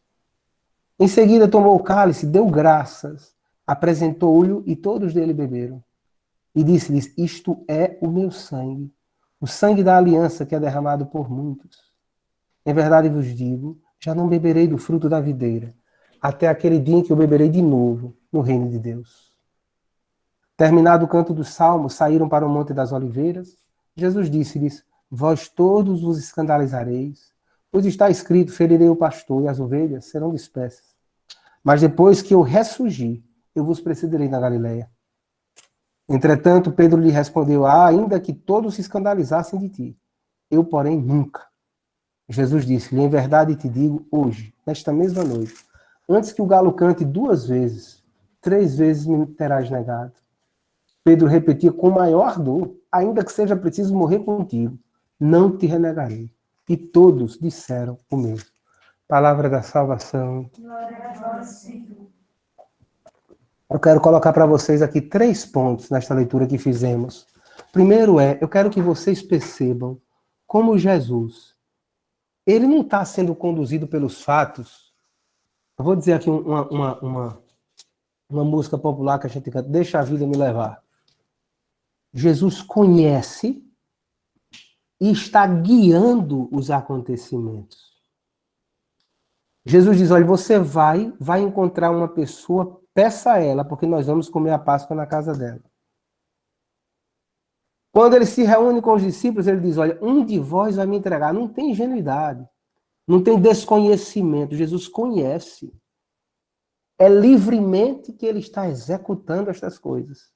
Em seguida tomou o cálice, deu graças, apresentou-lhe e todos dele beberam. E disse-lhes: isto é o meu sangue, o sangue da aliança que é derramado por muitos. Em verdade vos digo, já não beberei do fruto da videira, até aquele dia em que eu beberei de novo no reino de Deus. Terminado o canto dos salmos, saíram para o Monte das Oliveiras. Jesus disse-lhes: vós todos vos escandalizareis, pois está escrito: ferirei o pastor e as ovelhas serão dispersas. Mas depois que eu ressurgir, eu vos precederei na Galileia. Entretanto, Pedro lhe respondeu: ainda que todos se escandalizassem de ti, eu, porém, nunca. Jesus disse-lhe: em verdade te digo, hoje, nesta mesma noite, antes que o galo cante 2 vezes, 3 vezes me terás negado. Pedro repetia com maior dor: ainda que seja preciso morrer contigo, não te renegarei. E todos disseram o mesmo. Palavra da salvação. Eu quero colocar para vocês aqui 3 pontos nesta leitura que fizemos. Primeiro eu quero que vocês percebam como Jesus, ele não está sendo conduzido pelos fatos. Eu vou dizer aqui uma música popular que a gente canta: deixa a vida me levar. Jesus conhece e está guiando os acontecimentos. Jesus diz: olha, você vai encontrar uma pessoa, peça a ela, porque nós vamos comer a Páscoa na casa dela. Quando ele se reúne com os discípulos, ele diz: olha, um de vós vai me entregar. Não tem ingenuidade, não tem desconhecimento. Jesus conhece. É livremente que ele está executando estas coisas.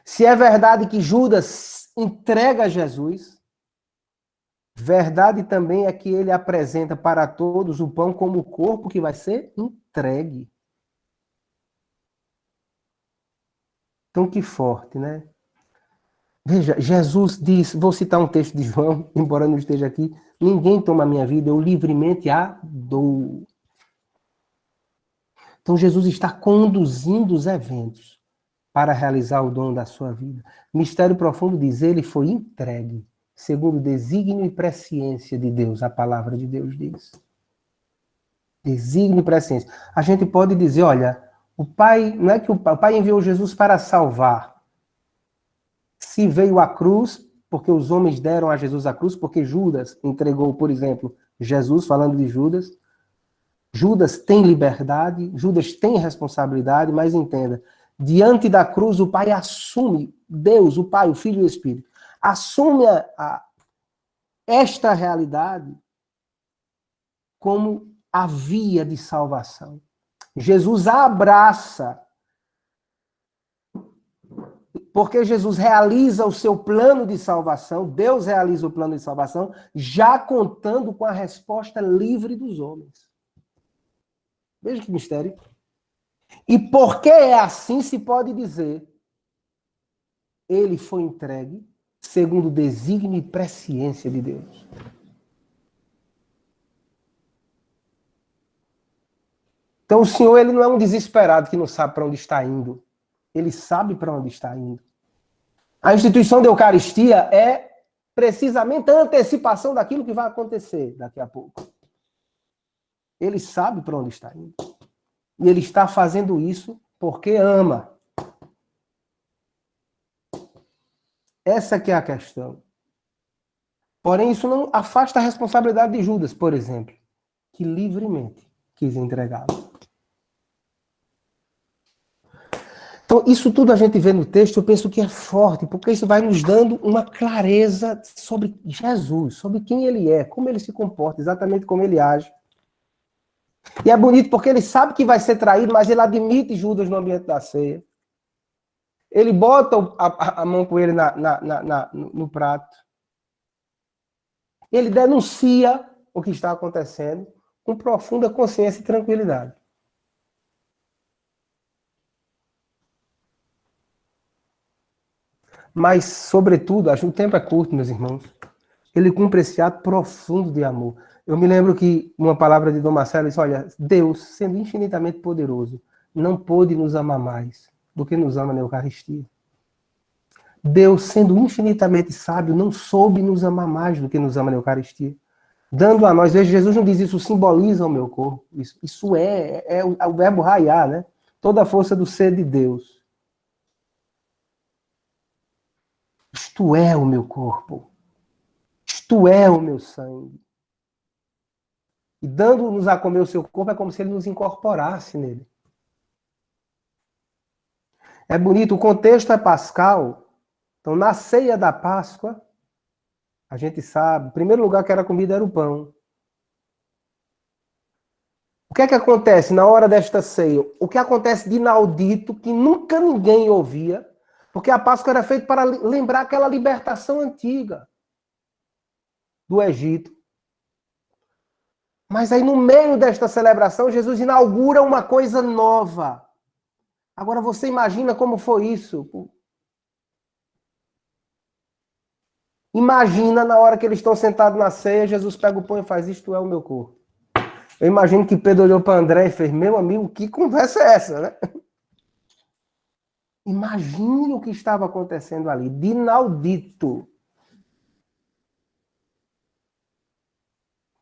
Se é verdade que Judas entrega Jesus, verdade também é que ele apresenta para todos o pão como o corpo que vai ser entregue. Então, que forte, né? Veja, Jesus diz, vou citar um texto de João, embora não esteja aqui: ninguém toma a minha vida, eu livremente a dou. Então, Jesus está conduzindo os eventos para realizar o dom da sua vida. Mistério profundo diz: ele foi entregue, segundo o desígnio e presciência de Deus, a palavra de Deus diz. Desígnio e presciência. A gente pode dizer: olha, o Pai, não é que o Pai enviou Jesus para salvar. Se veio a cruz, porque os homens deram a Jesus a cruz, porque Judas entregou, por exemplo, Jesus, falando de Judas. Judas tem liberdade, Judas tem responsabilidade, mas entenda, diante da cruz o Pai assume, Deus, o Pai, o Filho e o Espírito, assume esta realidade como a via de salvação. Jesus a abraça, porque Jesus realiza o seu plano de salvação, Deus realiza o plano de salvação, já contando com a resposta livre dos homens. Veja que mistério. E porque é assim, se pode dizer: ele foi entregue segundo o desígnio e presciência de Deus. Então o Senhor, ele não é um desesperado que não sabe para onde está indo. Ele sabe para onde está indo. A instituição da Eucaristia é precisamente a antecipação daquilo que vai acontecer daqui a pouco. Ele sabe para onde está indo. E ele está fazendo isso porque ama. Essa que é a questão. Porém, isso não afasta a responsabilidade de Judas, por exemplo, que livremente quis entregá-lo. Então, isso tudo a gente vê no texto, eu penso que é forte, porque isso vai nos dando uma clareza sobre Jesus, sobre quem ele é, como ele se comporta, exatamente como ele age. E é bonito porque ele sabe que vai ser traído, mas ele admite Judas no ambiente da ceia. Ele bota a mão com ele no prato. Ele denuncia o que está acontecendo com profunda consciência e tranquilidade. Mas, sobretudo, acho que o tempo é curto, meus irmãos. Ele cumpre esse ato profundo de amor. Eu me lembro que uma palavra de Dom Marcelo disse, olha, Deus, sendo infinitamente poderoso, não pôde nos amar mais do que nos ama na Eucaristia. Deus, sendo infinitamente sábio, não soube nos amar mais do que nos ama na Eucaristia. Dando a nós, veja, Jesus não diz isso simboliza o meu corpo. Isso é o verbo raiar, né? Toda a força do ser de Deus. Isto é o meu corpo. Isto é o meu sangue. E dando-nos a comer o seu corpo é como se ele nos incorporasse nele. É bonito, o contexto é pascal. Então, na ceia da Páscoa, a gente sabe, o primeiro lugar que era comida era o pão. O que é que acontece na hora desta ceia? O que acontece de inaudito, que nunca ninguém ouvia, porque a Páscoa era feita para lembrar aquela libertação antiga do Egito. Mas aí, no meio desta celebração, Jesus inaugura uma coisa nova. Agora, você imagina como foi isso? Imagina na hora que eles estão sentados na ceia, Jesus pega o pão e faz, isto é o meu corpo. Eu imagino que Pedro olhou para André e fez, meu amigo, que conversa é essa, né? Imagine o que estava acontecendo ali, de inaudito.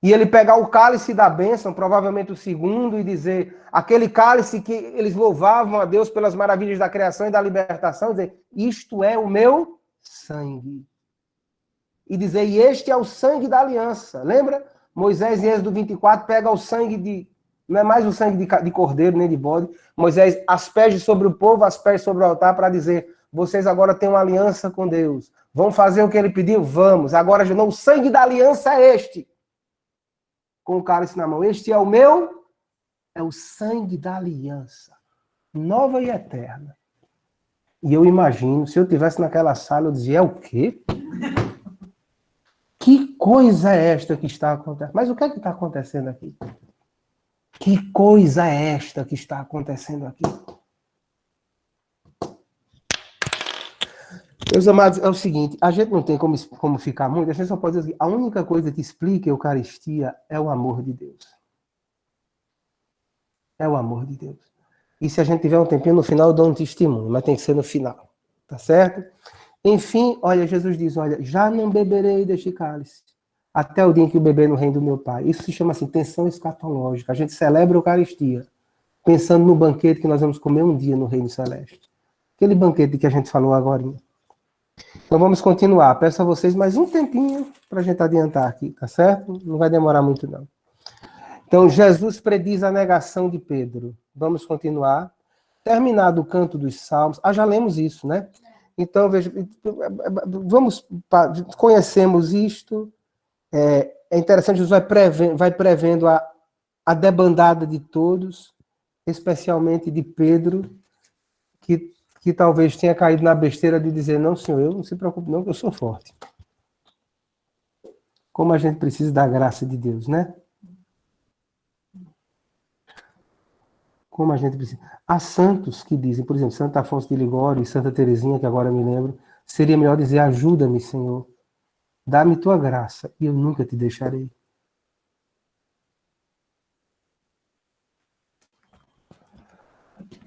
E ele pegar o cálice da bênção, provavelmente o segundo, e dizer, aquele cálice que eles louvavam a Deus pelas maravilhas da criação e da libertação, dizer, isto é o meu sangue. E dizer, e este é o sangue da aliança. Lembra? Moisés, em Êxodo 24, pega o sangue de... Não é mais o sangue de cordeiro, nem de bode. Moisés asperge sobre o povo, asperge sobre o altar para dizer, vocês agora têm uma aliança com Deus. Vão fazer o que ele pediu? Vamos. Agora, não, o sangue da aliança é este. Com o cálice na mão. Este é o meu, é o sangue da aliança. Nova e eterna. E eu imagino, se eu estivesse naquela sala, eu dizia, é o quê? Que coisa é esta que está acontecendo? Mas o que é que está acontecendo aqui? Que coisa é esta que está acontecendo aqui? Meus amados, é o seguinte, a gente não tem como ficar muito, a gente só pode dizer que a única coisa que explica a Eucaristia é o amor de Deus. É o amor de Deus. E se a gente tiver um tempinho no final, eu dou um testemunho, mas tem que ser no final. Tá certo? Enfim, olha, Jesus diz, olha, já não beberei deste cálice, até o dia em que eu beber no reino do meu Pai. Isso se chama assim, tensão escatológica. A gente celebra a Eucaristia, pensando no banquete que nós vamos comer um dia no reino celeste. Aquele banquete que a gente falou agora. Então vamos continuar. Peço a vocês mais um tempinho para a gente adiantar aqui, tá certo? Não vai demorar muito, não. Então, Jesus prediz a negação de Pedro. Vamos continuar. Terminado o canto dos salmos. Já lemos isso, né? Então, veja, conhecemos isto. É interessante, Jesus vai prevendo a debandada de todos, especialmente de Pedro, que talvez tenha caído na besteira de dizer, não, senhor, eu não se preocupe não, que eu sou forte. Como a gente precisa da graça de Deus, né? Como a gente precisa. Há santos que dizem, por exemplo, Santo Afonso de Ligório e Santa Teresinha, que agora me lembro, seria melhor dizer, ajuda-me, Senhor, dá-me tua graça e eu nunca te deixarei.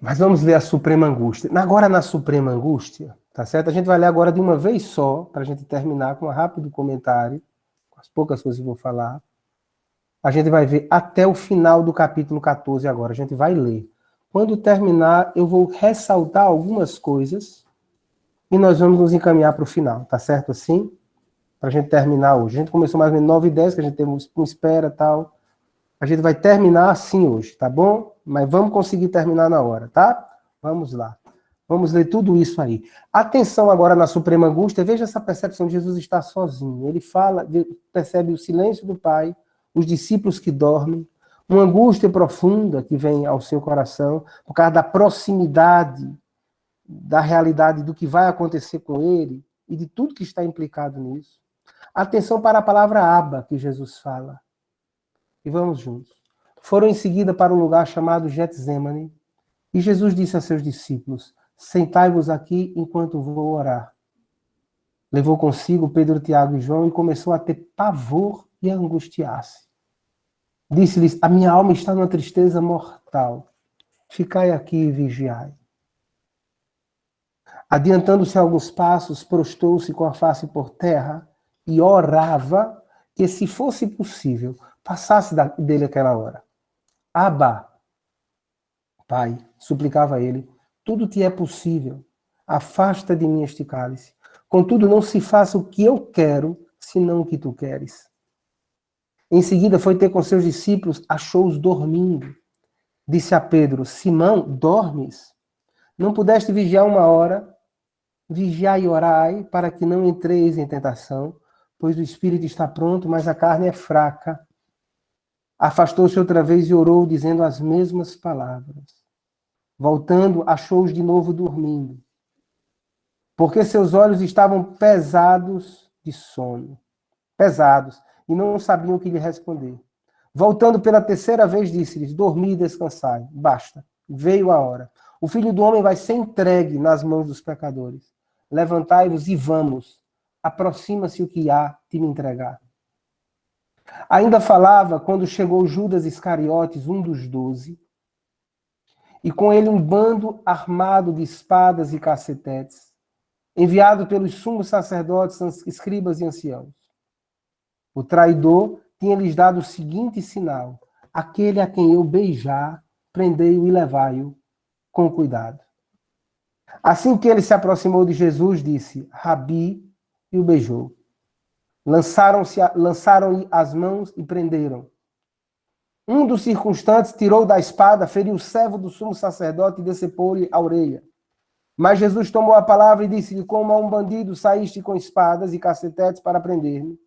Mas vamos ler a Suprema Angústia. Agora na Suprema Angústia, tá certo? A gente vai ler agora de uma vez só, para a gente terminar com um rápido comentário, com as poucas coisas que eu vou falar. A gente vai ver até o final do capítulo 14 agora. A gente vai ler. Quando terminar, eu vou ressaltar algumas coisas e nós vamos nos encaminhar para o final, tá certo assim? Para a gente terminar hoje. A gente começou mais ou menos 9h10, que a gente teve uma espera e tal. A gente vai terminar assim hoje, tá bom? Mas vamos conseguir terminar na hora, tá? Vamos lá. Vamos ler tudo isso aí. Atenção agora na Suprema Angústia. Veja essa percepção de Jesus estar sozinho. Ele fala, percebe o silêncio do Pai, os discípulos que dormem, uma angústia profunda que vem ao seu coração, por causa da proximidade, da realidade do que vai acontecer com ele e de tudo que está implicado nisso. Atenção para a palavra Abba que Jesus fala. E vamos juntos. Foram em seguida para um lugar chamado Getsêmani, e Jesus disse a seus discípulos, sentai-vos aqui enquanto vou orar. Levou consigo Pedro, Tiago e João e começou a ter pavor e a angustiar-se. Disse-lhes: a minha alma está numa tristeza mortal. Ficai aqui e vigiai. Adiantando-se alguns passos, prostou-se com a face por terra e orava que, se fosse possível, passasse dele aquela hora. Abba, Pai, suplicava ele, tudo te é possível. Afasta de mim este cálice. Contudo, não se faça o que eu quero, senão o que tu queres. Em seguida, foi ter com seus discípulos, achou-os dormindo. Disse a Pedro: Simão, dormes? Não pudeste vigiar uma hora? Vigiai e orai, para que não entreis em tentação, pois o espírito está pronto, mas a carne é fraca. Afastou-se outra vez e orou, dizendo as mesmas palavras. Voltando, achou-os de novo dormindo, porque seus olhos estavam pesados de sono. Pesados, e não sabiam o que lhe responder. Voltando pela terceira vez, disse-lhes: dormi e descansai. Basta, veio a hora. O Filho do Homem vai ser entregue nas mãos dos pecadores. Levantai-vos e vamos. Aproxima-se o que há de me entregar. Ainda falava quando chegou Judas Iscariotes, um dos 12, e com ele um bando armado de espadas e cacetetes, enviado pelos sumos sacerdotes, escribas e anciãos. O traidor tinha-lhes dado o seguinte sinal: aquele a quem eu beijar, prendei-o e levai-o com cuidado. Assim que ele se aproximou de Jesus, disse: Rabi, e o beijou. Lançaram-lhe as mãos e prenderam. Um dos circunstantes tirou da espada, feriu o servo do sumo sacerdote e decepou-lhe a orelha. Mas Jesus tomou a palavra e disse-lhe: como a um bandido saíste com espadas e cacetetes para prender-me.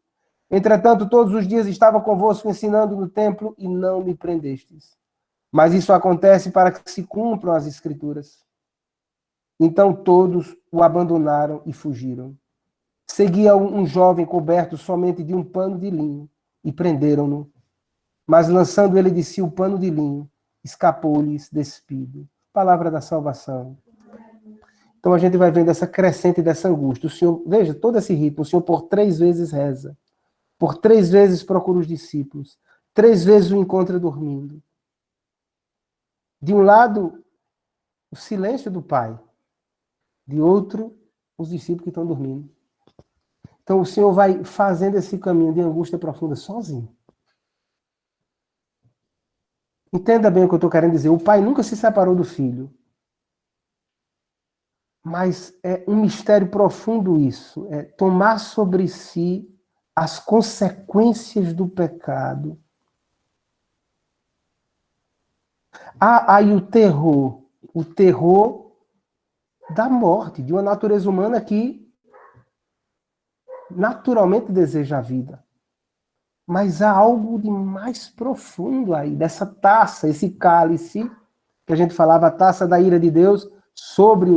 Entretanto, todos os dias estava convosco ensinando no templo e não me prendestes. Mas isso acontece para que se cumpram as Escrituras. Então todos o abandonaram e fugiram. Seguia um jovem coberto somente de um pano de linho e prenderam-no. Mas lançando ele de si o pano de linho, escapou-lhes despido. Palavra da salvação. Então a gente vai vendo essa crescente dessa angústia. O Senhor, veja, todo esse ritmo, o Senhor por 3 vezes reza. Por 3 vezes procura os discípulos. 3 vezes o encontra dormindo. De um lado, o silêncio do Pai. De outro, os discípulos que estão dormindo. Então o Senhor vai fazendo esse caminho de angústia profunda sozinho. Entenda bem o que eu estou querendo dizer. O Pai nunca se separou do Filho. Mas é um mistério profundo isso. É tomar sobre si as consequências do pecado. Há aí o terror da morte, de uma natureza humana que naturalmente deseja a vida. Mas há algo de mais profundo aí, dessa taça, esse cálice, que a gente falava, a taça da ira de Deus, sobre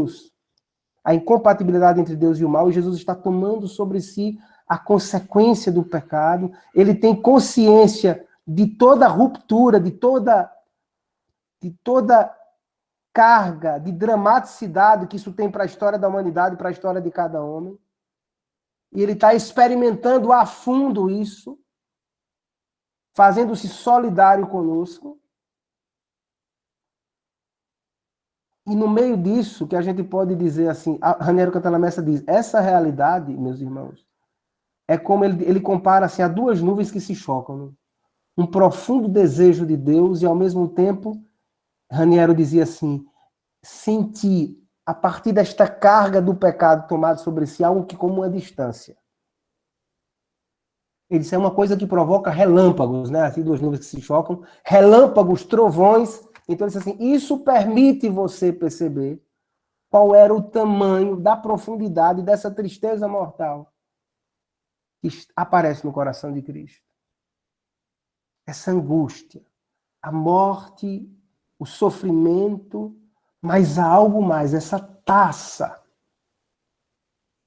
a incompatibilidade entre Deus e o mal, e Jesus está tomando sobre si a consequência do pecado. Ele tem consciência de toda ruptura, de toda carga, de dramaticidade que isso tem para a história da humanidade, para a história de cada homem. E ele está experimentando a fundo isso, fazendo-se solidário conosco. E no meio disso, que a gente pode dizer assim, a Raniero Cantalamessa diz, essa realidade, meus irmãos, é como ele compara assim, a 2 nuvens que se chocam. Né? Um profundo desejo de Deus e, ao mesmo tempo, Raniero dizia assim, sentir, a partir desta carga do pecado tomado sobre si, algo que como uma distância. Ele disse, é uma coisa que provoca relâmpagos, né? Assim, 2 nuvens que se chocam, relâmpagos, trovões. Então, ele disse assim, isso permite você perceber qual era o tamanho da profundidade dessa tristeza mortal que aparece no coração de Cristo. Essa angústia, a morte, o sofrimento, mas há algo mais, essa taça,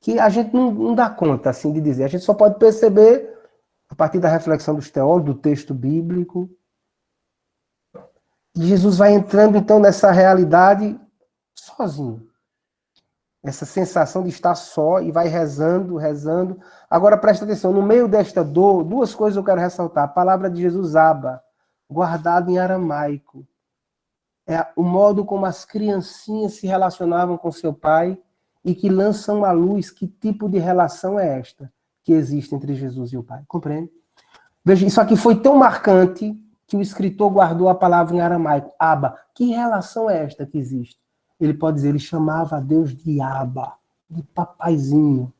que a gente não dá conta assim de dizer. A gente só pode perceber a partir da reflexão dos teólogos, do texto bíblico. E Jesus vai entrando, então, nessa realidade sozinho. Essa sensação de estar só e vai rezando, rezando. Agora presta atenção, no meio desta dor, duas coisas eu quero ressaltar. A palavra de Jesus, Abba, guardada em aramaico. É o modo como as criancinhas se relacionavam com seu pai e que lançam à luz que tipo de relação é esta que existe entre Jesus e o pai. Compreende? Veja, isso aqui foi tão marcante que o escritor guardou a palavra em aramaico, Abba. Que relação é esta que existe? Ele pode dizer, ele chamava a Deus de Abba, de papaizinho.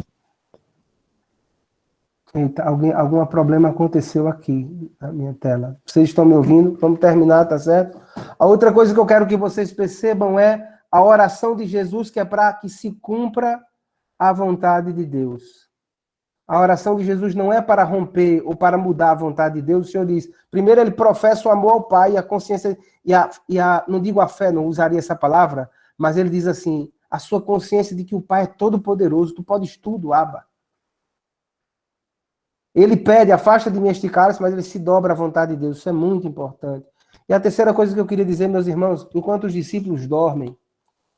Eita, algum problema aconteceu aqui na minha tela. Vocês estão me ouvindo? Vamos terminar, tá certo? A outra coisa que eu quero que vocês percebam é a oração de Jesus, que é para que se cumpra a vontade de Deus. A oração de Jesus não é para romper ou para mudar a vontade de Deus. O Senhor diz, primeiro ele professa o amor ao Pai e a consciência, não digo a fé, não usaria essa palavra, mas ele diz assim, a sua consciência de que o Pai é todo poderoso, tu podes tudo, Abba. Ele pede, afasta de mim este cálice, mas ele se dobra à vontade de Deus. Isso é muito importante. E a terceira coisa que eu queria dizer, meus irmãos, enquanto os discípulos dormem,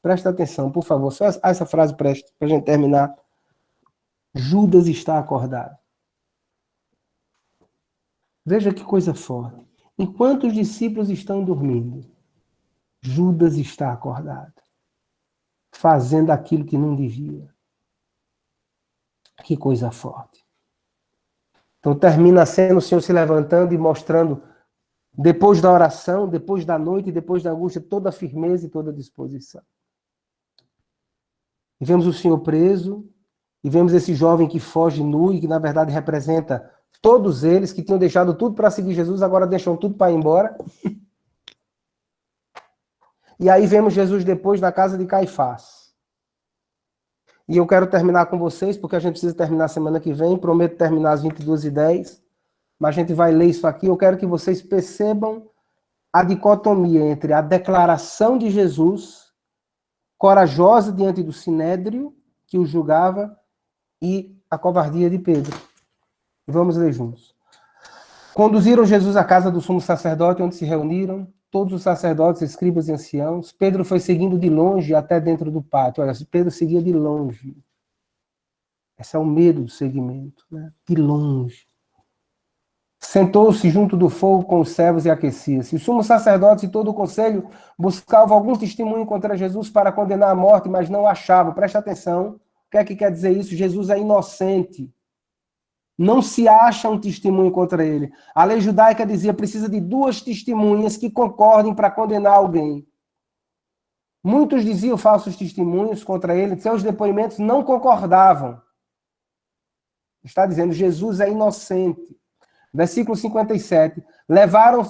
presta atenção, por favor, só essa frase presta, para a gente terminar. Judas está acordado. Veja que coisa forte. Enquanto os discípulos estão dormindo, Judas está acordado, fazendo aquilo que não devia. Que coisa forte. Então termina a cena o Senhor se levantando e mostrando, depois da oração, depois da noite, depois da angústia, toda a firmeza e toda a disposição. E vemos o Senhor preso, e vemos esse jovem que foge nu e que na verdade representa todos eles que tinham deixado tudo para seguir Jesus, agora deixam tudo para ir embora. E aí vemos Jesus depois na casa de Caifás. E eu quero terminar com vocês, porque a gente precisa terminar semana que vem, prometo terminar às 22h10, mas a gente vai ler isso aqui. Eu quero que vocês percebam a dicotomia entre a declaração de Jesus, corajosa diante do sinédrio, que o julgava, e a covardia de Pedro. Vamos ler juntos. Conduziram Jesus à casa do sumo sacerdote, onde se reuniram todos os sacerdotes, escribas e anciãos. Pedro foi seguindo de longe até dentro do pátio. Olha, Pedro seguia de longe. Esse é o medo do seguimento, né? De longe. Sentou-se junto do fogo com os servos e aquecia-se. Os sumos sacerdotes e todo o conselho buscavam algum testemunho contra Jesus para condenar à morte, mas não achavam. Presta atenção. O que é que quer dizer isso? Jesus é inocente. Não se acha um testemunho contra ele. A lei judaica dizia que precisa de 2 testemunhas que concordem para condenar alguém. Muitos diziam falsos testemunhos contra ele, seus depoimentos não concordavam. Está dizendo, Jesus é inocente. Versículo 57.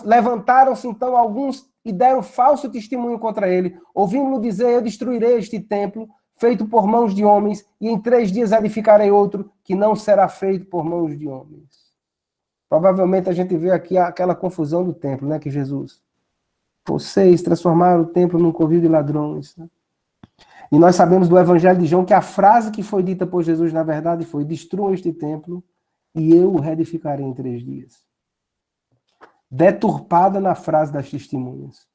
Levantaram-se então alguns e deram falso testemunho contra ele. Ouvindo-lo dizer, eu destruirei este templo, feito por mãos de homens, e em 3 dias edificarei outro, que não será feito por mãos de homens. Provavelmente a gente vê aqui aquela confusão do templo, né, que Jesus... Vocês transformaram o templo num covil de ladrões. Né? E nós sabemos do Evangelho de João que a frase que foi dita por Jesus, na verdade, foi, destruam este templo e eu o reedificarei em 3 dias. Deturpada na frase das testemunhas.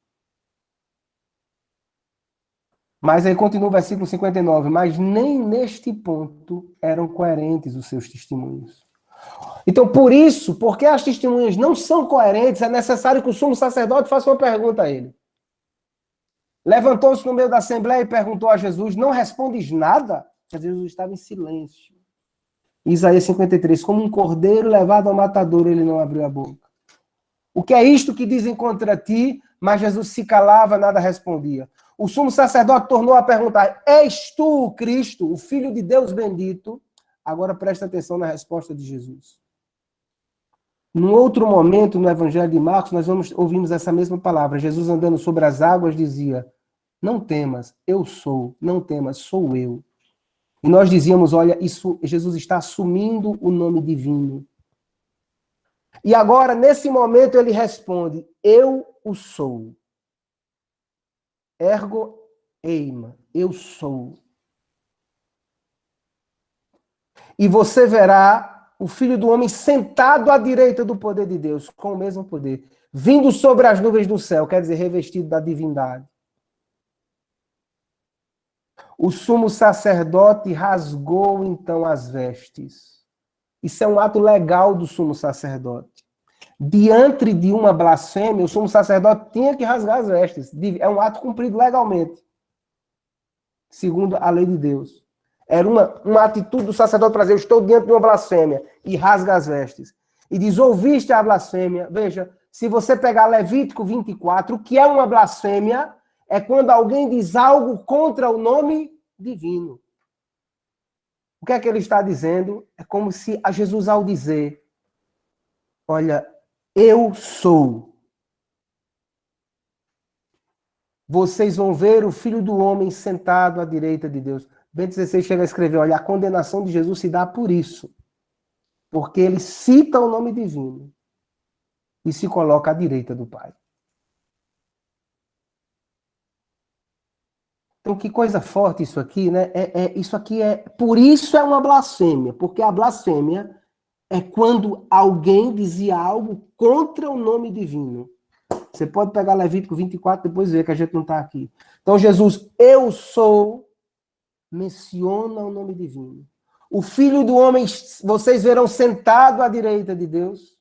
Mas aí continua o versículo 59. Mas nem neste ponto eram coerentes os seus testemunhos. Então, por isso, porque as testemunhas não são coerentes, é necessário que o sumo sacerdote faça uma pergunta a ele. Levantou-se no meio da assembleia e perguntou a Jesus, não respondes nada? Mas Jesus estava em silêncio. Isaías 53, como um cordeiro levado ao matador, ele não abriu a boca. O que é isto que dizem contra ti? Mas Jesus se calava, nada respondia. O sumo sacerdote tornou a perguntar, és tu o Cristo, o Filho de Deus bendito? Agora presta atenção na resposta de Jesus. Num outro momento, no Evangelho de Marcos, nós ouvimos essa mesma palavra. Jesus andando sobre as águas dizia, não temas, eu sou, não temas, sou eu. E nós dizíamos, olha, isso, Jesus está assumindo o nome divino. E agora, nesse momento, ele responde, eu o sou. Ergo eima, eu sou. E você verá o Filho do Homem sentado à direita do poder de Deus, com o mesmo poder, vindo sobre as nuvens do céu, quer dizer, revestido da divindade. O sumo sacerdote rasgou então as vestes. Isso é um ato legal do sumo sacerdote. Diante de uma blasfêmia, o sumo sacerdote tinha que rasgar as vestes. É um ato cumprido legalmente, segundo a lei de Deus. Era uma atitude do sacerdote para dizer, eu estou diante de uma blasfêmia, e rasga as vestes. E diz, ouviste a blasfêmia. Veja, se você pegar Levítico 24, o que é uma blasfêmia é quando alguém diz algo contra o nome divino. O que é que ele está dizendo? É como se a Jesus, ao dizer, olha, eu sou. Vocês vão ver o Filho do Homem sentado à direita de Deus. Bento XVI chega a escrever, olha, a condenação de Jesus se dá por isso. Porque ele cita o nome divino e se coloca à direita do Pai. Então, que coisa forte isso aqui, né? Isso aqui por isso é uma blasfêmia, porque a blasfêmia é quando alguém dizia algo contra o nome divino. Você pode pegar Levítico 24 e depois ver que a gente não está aqui. Então, Jesus, eu sou, menciona o nome divino. O Filho do Homem, vocês verão sentado à direita de Deus,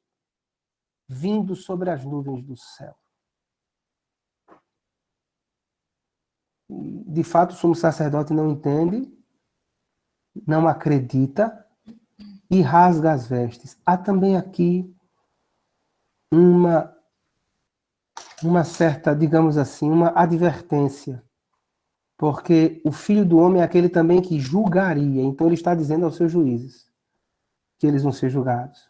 vindo sobre as nuvens do céu. De fato, o sumo sacerdote não entende, não acredita e rasga as vestes. Há também aqui uma certa, digamos assim, uma advertência. Porque o Filho do Homem é aquele também que julgaria. Então ele está dizendo aos seus juízes que eles vão ser julgados.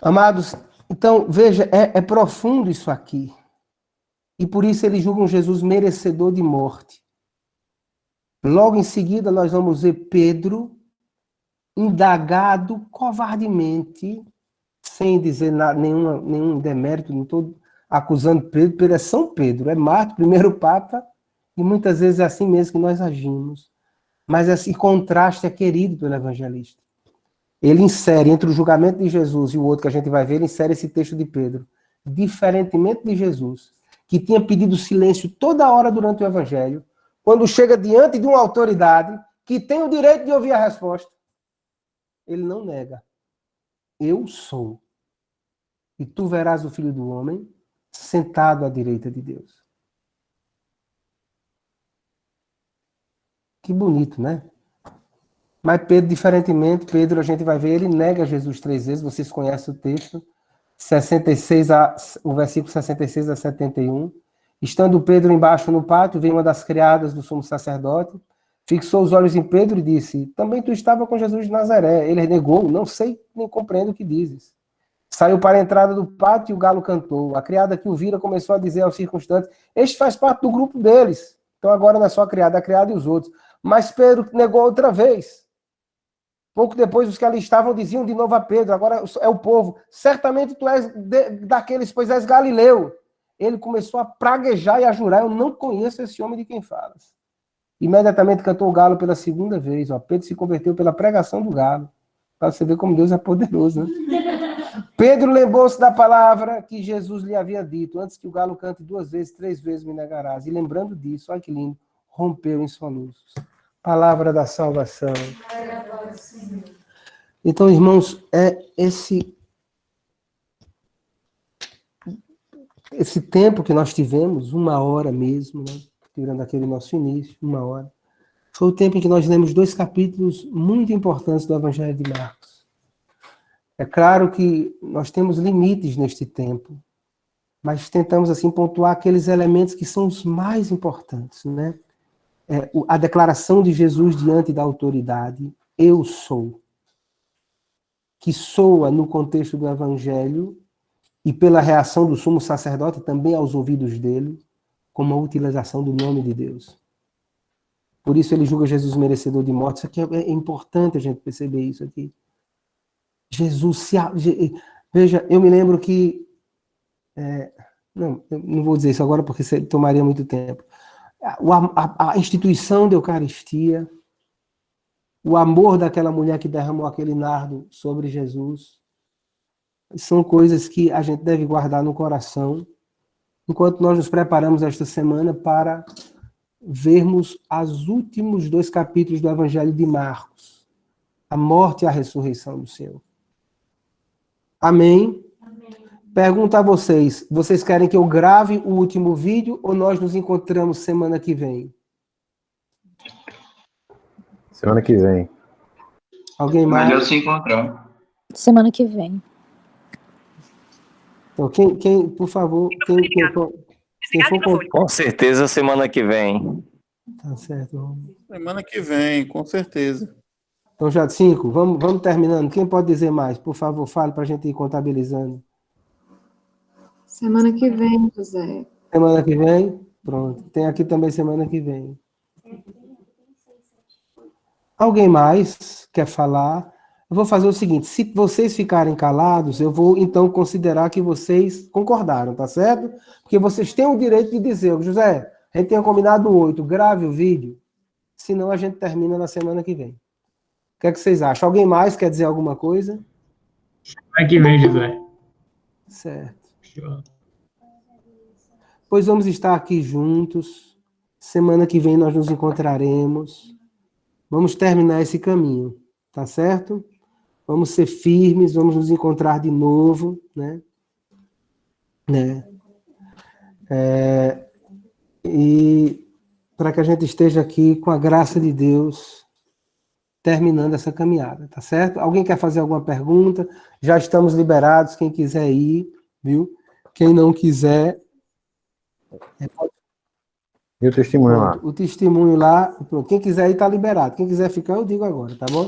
Amados, então, veja, é profundo isso aqui. E por isso eles julgam Jesus merecedor de morte. Logo em seguida, nós vamos ver Pedro indagado covardemente, sem dizer nenhum demérito, não estou acusando Pedro. Pedro é São Pedro, é Mártir, primeiro Papa, e muitas vezes é assim mesmo que nós agimos. Mas esse contraste é querido pelo evangelista. Ele insere entre o julgamento de Jesus e o outro que a gente vai ver, ele insere esse texto de Pedro. Diferentemente de Jesus, que tinha pedido silêncio toda hora durante o evangelho, quando chega diante de uma autoridade que tem o direito de ouvir a resposta, ele não nega. Eu sou. E tu verás o Filho do Homem sentado à direita de Deus. Que bonito, né? Mas Pedro, diferentemente, Pedro, a gente vai ver, ele nega Jesus 3 vezes, vocês conhecem o texto, 66 o versículo 66 a 71. Estando Pedro embaixo no pátio, veio uma das criadas do sumo sacerdote, fixou os olhos em Pedro e disse, também tu estava com Jesus de Nazaré. Ele negou, não sei nem compreendo o que dizes. Saiu para a entrada do pátio e o galo cantou. A criada que o vira começou a dizer aos circunstantes, este faz parte do grupo deles. Então agora não é só a criada e os outros. Mas Pedro negou outra vez. Pouco depois, os que ali estavam diziam de novo a Pedro, agora é o povo, certamente tu és daqueles, pois és Galileu. Ele começou a praguejar e a jurar, eu não conheço esse homem de quem falas. Imediatamente cantou o galo pela segunda vez. Ó. Pedro se converteu pela pregação do galo. Para você ver como Deus é poderoso, né? Pedro lembrou-se da palavra que Jesus lhe havia dito, antes que o galo cante 2 vezes, 3 vezes me negarás. E lembrando disso, olha que lindo, rompeu em soluços. Palavra da salvação. Então, irmãos, é esse tempo que nós tivemos, 1 hora mesmo, né? Tirando aquele nosso início, 1 hora, foi o tempo em que nós lemos 2 capítulos muito importantes do Evangelho de Marcos. É claro que nós temos limites neste tempo, mas tentamos assim pontuar aqueles elementos que são os mais importantes, né? A declaração de Jesus diante da autoridade, eu sou, que soa no contexto do Evangelho e pela reação do sumo sacerdote também aos ouvidos dele, como a utilização do nome de Deus. Por isso ele julga Jesus merecedor de morte. Isso aqui é importante a gente perceber isso aqui. Jesus veja, eu me lembro que eu não vou dizer isso agora porque tomaria muito tempo. A instituição da Eucaristia, o amor daquela mulher que derramou aquele nardo sobre Jesus, são coisas que a gente deve guardar no coração enquanto nós nos preparamos esta semana para vermos os últimos 2 capítulos do Evangelho de Marcos, a morte e a ressurreição do Senhor. Amém? Pergunto a vocês, vocês querem que eu grave o último vídeo ou nós nos encontramos semana que vem? Semana que vem. Alguém mais? Melhor se encontrar. Semana que vem. Então, por favor, quem for... Com certeza, semana que vem. Tá certo. Semana que vem, com certeza. Então, já 5, vamos terminando. Quem pode dizer mais? Por favor, fale para a gente ir contabilizando. Semana que vem, José. Semana que vem? Pronto. Tem aqui também semana que vem. Alguém mais quer falar? Eu vou fazer o seguinte, se vocês ficarem calados, eu vou então considerar que vocês concordaram, tá certo? Porque vocês têm o direito de dizer, José, a gente tinha combinado 8, grave o vídeo, senão a gente termina na semana que vem. O que é que vocês acham? Alguém mais quer dizer alguma coisa? Semana que vem, José. Certo. Pois vamos estar aqui juntos. Semana que vem nós nos encontraremos. Vamos terminar esse caminho, tá certo? Vamos ser firmes, vamos nos encontrar de novo, né? E para que a gente esteja aqui com a graça de Deus, terminando essa caminhada, tá certo? Alguém quer fazer alguma pergunta? Já estamos liberados, quem quiser ir, viu? Quem não quiser... E o testemunho lá? O testemunho lá, quem quiser ir está liberado. Quem quiser ficar, eu digo agora, tá bom?